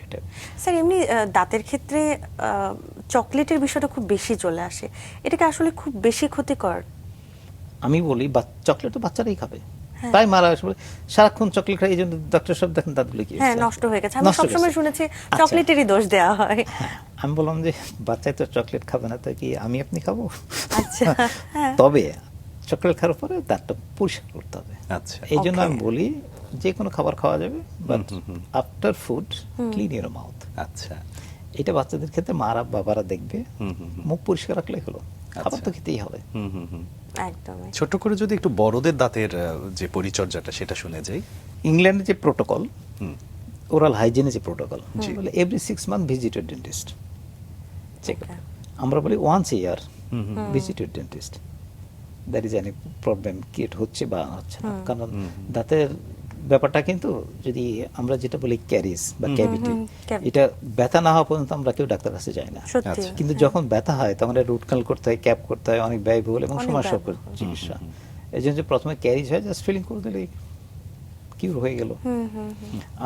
এটা স্যার, এমনি দাঁতের ক্ষেত্রে চকলেটের বিষয়টা খুব বেশি চলে আসে, এটাকে আসলে খুব বেশি ক্ষতিকর? আমি বলি চকলেট তো বাচ্চারাই খাবে, তাই মারা আসলে সারাক্ষণ চকলেট খায়, এই জন্য ডক্টর সাহেব দেখেন দাঁতগুলো কি নষ্ট হয়ে গেছে। আমি সবসময় শুনেছি চকলেটেরই দোষ দেওয়া হয়। আমি বললাম যে বাচ্চাই তো চকলেট খাবে না, তাই কি আমি আপনি খাবো? আচ্ছা, তবে চকলেট খাওয়ার পরে দাঁতটা পরিষ্কার করতে হবে। আচ্ছা, এই জন্য আমি বলি যে কোনো খাবার খাওয়া যাবে, but after food clean your mouth. আচ্ছা, এটা বাচ্চাদের ক্ষেত্রে মারা বাবারা দেখবে, মুখ পরিষ্কার রাখলেই হলো, খাবার তো খেতেই হবে। একদমই। ছোট করে যদি একটু বড়দের দাঁতের যে পরিচর্যাটা সেটা শুনে যাই। ইংল্যান্ডের যে প্রোটোকল, ওরাল হাইজিনের যে প্রোটোকল, বলে every 6 months visit your dentist. আমরা বলি once a year visit your dentist. That is any problem create হচ্ছে বা হচ্ছে না, কারণ দাঁতের ব্যাপারটা কিন্তু যদি আমরা যেটা বলি ক্যারিস বা ক্যাভিটি, এটা ব্যথা না হওয়া পর্যন্ত আমরা কেউ ডাক্তার কাছে যাই না। কিন্তু যখন ব্যথা হয় তখন রুট ক্যানাল করতে হয়, ক্যাপ করতে হয়, অনেক ব্যয়বহুল এবং সমস্যা চিকিৎসা। এই জন্য প্রথমে ক্যারিজ হয়, জাস্ট ফিলিং করে দিলে কিউর হয়ে গেল।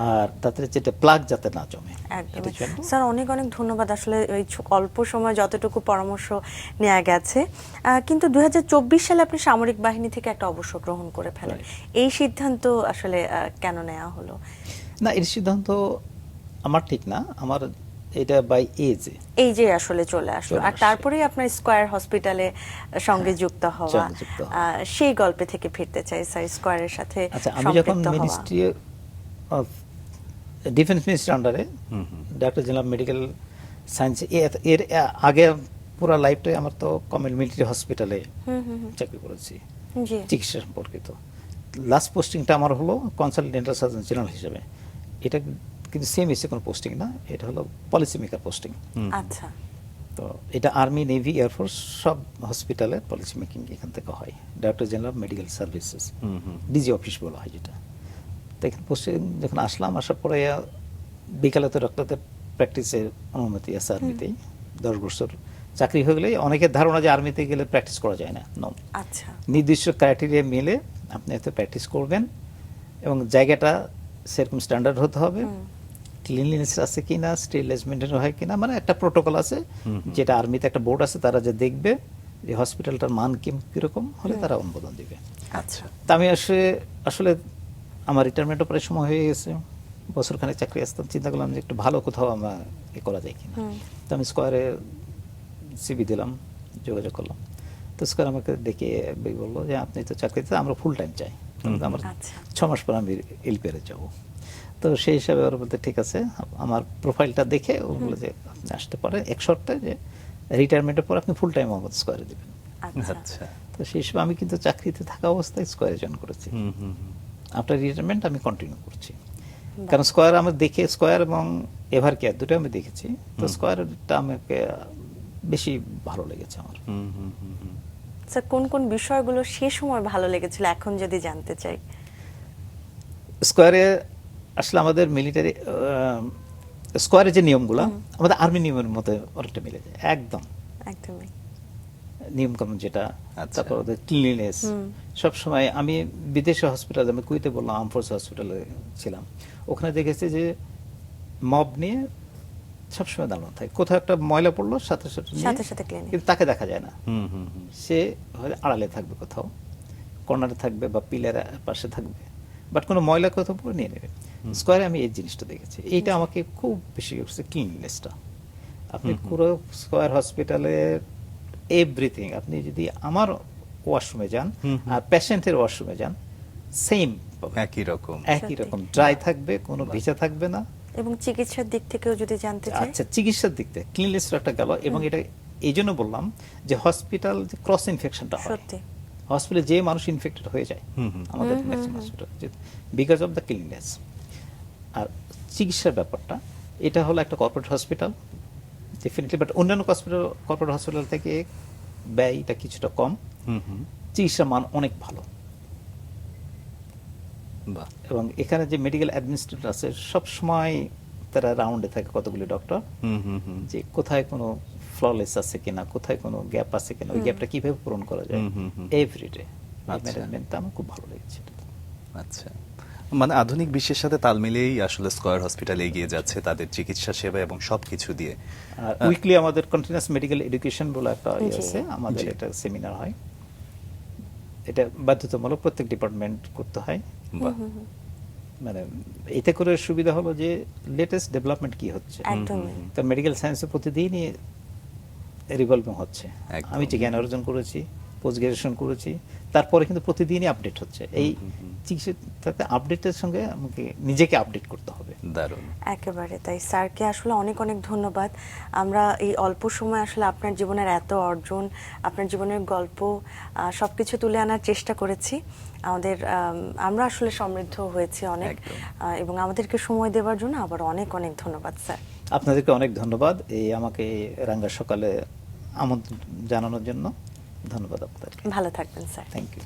আর তাতে যেটা প্লাগ যাতে না জমে। স্যার, অনেক অনেক ধন্যবাদ। আসলে এই অল্প সময় যতটুকু পরামর্শ নেওয়া গেছে, কিন্তু 2024 সালে আপনি সামরিক বাহিনী থেকে একটা অবসর গ্রহণ করে ফেলেন। এই সিদ্ধান্ত আসলে কেন নেওয়া হলো? না, এই সিদ্ধান্ত আমার ঠিক না, আমার এটা বাই এই যে আসলে চলে আসলো। আর তারপরেই আপনার স্কয়ার হসপিটালে সঙ্গে যুক্ত হওয়া, সেই গল্পে থেকে ফিরতে চাই স্যার, স্কয়ারের সাথে। আচ্ছা, আমি যখন মিনিস্ট্রি অফ ডিফেন্স মিনিস্ট্রি আন্ডারে ডাক্তার জেনারেল মেডিকেল সায়েন্স, এর আগে পুরো লাইফটাই আমার তো কমপ্যাক্ট মিলিটারি হসপিটালে চাকরি করেছি চিকিৎসা সম্পর্কিত। লাস্ট পোস্টিংটা আমার হলো কনসালটেন্ট ডেন্টাল সার্জন জেনারেল হিসেবে। এটা কিন্তু সেম এসে কোনো পোস্টিং না, এটা হলো পলিসি মেকার পোস্টিং। আচ্ছা, তো এটা আর্মি, নেভি, এয়ারফোর্স সব হসপিটালের পলিসি মেকিং এখান থেকে হয়। Director general medical services, DG office বলা হয় যেটা। তো এখানে পোস্টিং যখন আসলাম, আসার পরে বিকালে তো ডাক্তারদের প্র্যাকটিসের অনুমতি আছে আর্মিতেই, 10 বছর চাকরি হয়ে গেলে অনেকের ধারণা যে আর্মিতে গেলে প্র্যাকটিস করা যায় না। No, আচ্ছা নির্দিষ্ট ক্রাইটেরিয়া মিলে আপনি এতে প্র্যাকটিস করবেন এবং জায়গাটা সেরকম স্ট্যান্ডার্ড হতে হবে, ক্লিনলিনেস আছে কিনা, স্টেরিলাইজ মেনটেন হয় কিনা, মানে একটা প্রোটোকল আছে যেটা আর্মিতে একটা বোর্ড আছে, তারা যে দেখবে যে হসপিটালটার মান কিরকম হলে তারা অনুমোদন দিবে। আচ্ছা তা আমি আসলে আমার রিটায়ারমেন্টও প্রায় সময় হয়ে গেছে, বছরখানেক চাকরি আসতাম, চিন্তা করলাম যে একটু ভালো কোথাও আমার করা যায় কিনা। তো আমি স্কোয়ারে সিবি দিলাম, যোগাযোগ করলাম। তো স্কোয়ার আমাকে ডেকে বললো যে আপনি তো চাকরিতে, আমরা ফুল টাইম চাই, আমার আচ্ছা 6 মাস পর আমি এলপিআরে যাব। তো সেই হিসাবে ওরা বলতে ঠিক আছে, আমার প্রোফাইলটা দেখে ও বলে যে আপনি আসতে পারেন, এক শর্তে যে রিটায়ারমেন্টের পর আপনি ফুল টাইম আমাদের স্কোয়ারে দেবেন। আচ্ছা আচ্ছা তো সেই হিসেবে আমি কিন্তু চাকরিতে থাকা অবস্থায় স্কোয়ারে জয়েন করেছি। আফটার রিটায়ারমেন্ট আমি কন্টিনিউ করছি, কারণ স্কোয়ার আমার দেখে, স্কোয়ার এবং এভার কেয়ার দুটো আমি দেখেছি, তো স্কোয়ারটা আমাকে বেশি ভালো লেগেছে আমার। স্যার কোন কোন বিষয়গুলো সে সময় ভালো লেগেছিল এখন যদি জানতে চাই? স্কোয়ারে আসলে আমাদের মিলিটারি স্কোয়ারের যে নিয়মগুলো আমাদের আর্মি নিয়মের মতো অনেকটা মিলে যায়, একদম একদমই নিয়ম কানুন যেটা, আচ্ছা। তারপর ওদের ক্লিনলিনেস সবসময়। আমি বিদেশে হসপিটালে, আমি কুইতে বললাম আর্ম ফোর্স হসপিটালে ছিলাম, ওখানে দেখেছি যে মব নিয়ে সবসময় দাঁড়ানো থাকে, কোথাও একটা ময়লা পড়লো সাথে সাথে নিয়ে, সাথে সাথে ক্লিনিক। কিন্তু তাকে দেখা যায় না, সে হয়তো আড়ালে থাকবে, কোথাও কর্নারে থাকবে বা পিলারের পাশে থাকবে, বাট কোনো ময়লা কোথাও পরে নিয়ে নেবে। স্কোয়ারে আমি এই জিনিসটা দেখেছি, এইটা আমাকে খুব বেশি করছে, ক্লিনলিনেসটা। আপনি পুরো স্কোয়ার হসপিটালের এভরিথিং, আপনি যদি আমার ওয়াশরুমে যান আর পেশেন্টের ওয়াশরুমে যান, সেম একই রকম। একই রকম, ড্রাই থাকবে, কোনো ভিজা থাকবে না। এবং চিকিৎসার দিক থেকেও যদি জানতে চাই? আচ্ছা, চিকিৎসার দিক থেকে ক্লিনলিনেস একটা গেল, এবং এটা এই জন্য বললাম যে হসপিটাল যে ক্রস ইনফেকশনটা হয়, সত্যি হসপিটালে যে মানুষ ইনফেক্টেড হয়ে যায় আমাদের maximum hospital, because of the cleanliness. আর চিকিৎসার ব্যাপারটা, এটা হলো একটা কর্পোরেট হসপিটাল ডেফিনেটলি, বাট অন্যান্য কর্পোরেট হসপিটাল থেকে ব্যয়টা কিছুটা কম, চিকিৎসার মান অনেক ভালো। বাহ এবং এখানে যে মেডিকেল অ্যাডমিনিস্ট্রেটর আছে, সব সময় তারা রাউন্ডে থাকে কতগুলি ডক্টর, যে কোথায় কোনো ফ্ললেস আছে কিনা, কোথায় কোনো গ্যাপ আছে কিনা, ওই গ্যাপটা কিভাবে পূরণ করা যায় এভরিডে। ম্যানেজমেন্টটা আমার খুব ভালো লেগেছে। আচ্ছা, মানে আধুনিক বিশ্বের সাথে তাল মিলিয়েই আসলে স্কয়ার হসপিটাল এগিয়ে যাচ্ছে তাদের চিকিৎসা সেবা এবং সবকিছু দিয়ে। আর উইকলি আমাদের কন্টিনিউয়াস মেডিকেল এডুকেশন বলে একটা জি। আছে আমাদের, এটা সেমিনার হয়, এটা বাধ্যতামূলক প্রত্যেক ডিপার্টমেন্ট করতে হয়। বাহ মানে এতে করে সুবিধা হলো যে লেটেস্ট ডেভেলপমেন্ট কি হচ্ছে, একদমই তো মেডিকেল সায়েন্সে প্রতিদিনই রিভলভিং হচ্ছে। একদম। আমি যে জ্ঞান অর্জন করেছি, পোস্ট গ্রাজুয়েশন করেছি, তারপরে কিন্তু প্রতিদিনই আপডেট হচ্ছে। এই চিকিৎসাতে আপডেটের সঙ্গে আমাকে নিজেকে আপডেট করতে হবে। দারুণ। একেবারে তাই। স্যারকে আসলে অনেক অনেক ধন্যবাদ। আমরা এই অল্প সময় আসলে আপনার জীবনের এত অর্জন, আপনার জীবনের গল্প সবকিছু তুলে আনার চেষ্টা করেছি। আমরা আসলে সমৃদ্ধ হয়েছি অনেক, একদম। এবং আমাদেরকে সময় দেওয়ার জন্য আবার অনেক অনেক ধন্যবাদ স্যার। আপনাদেরকে অনেক ধন্যবাদ এই আমাকে রাঙ্গা সকালে আমন্ত্রণ জানানোর জন্য। ধন্যবাদ আপনাদেরকে। ভালো থাকবেন স্যার। Thank you.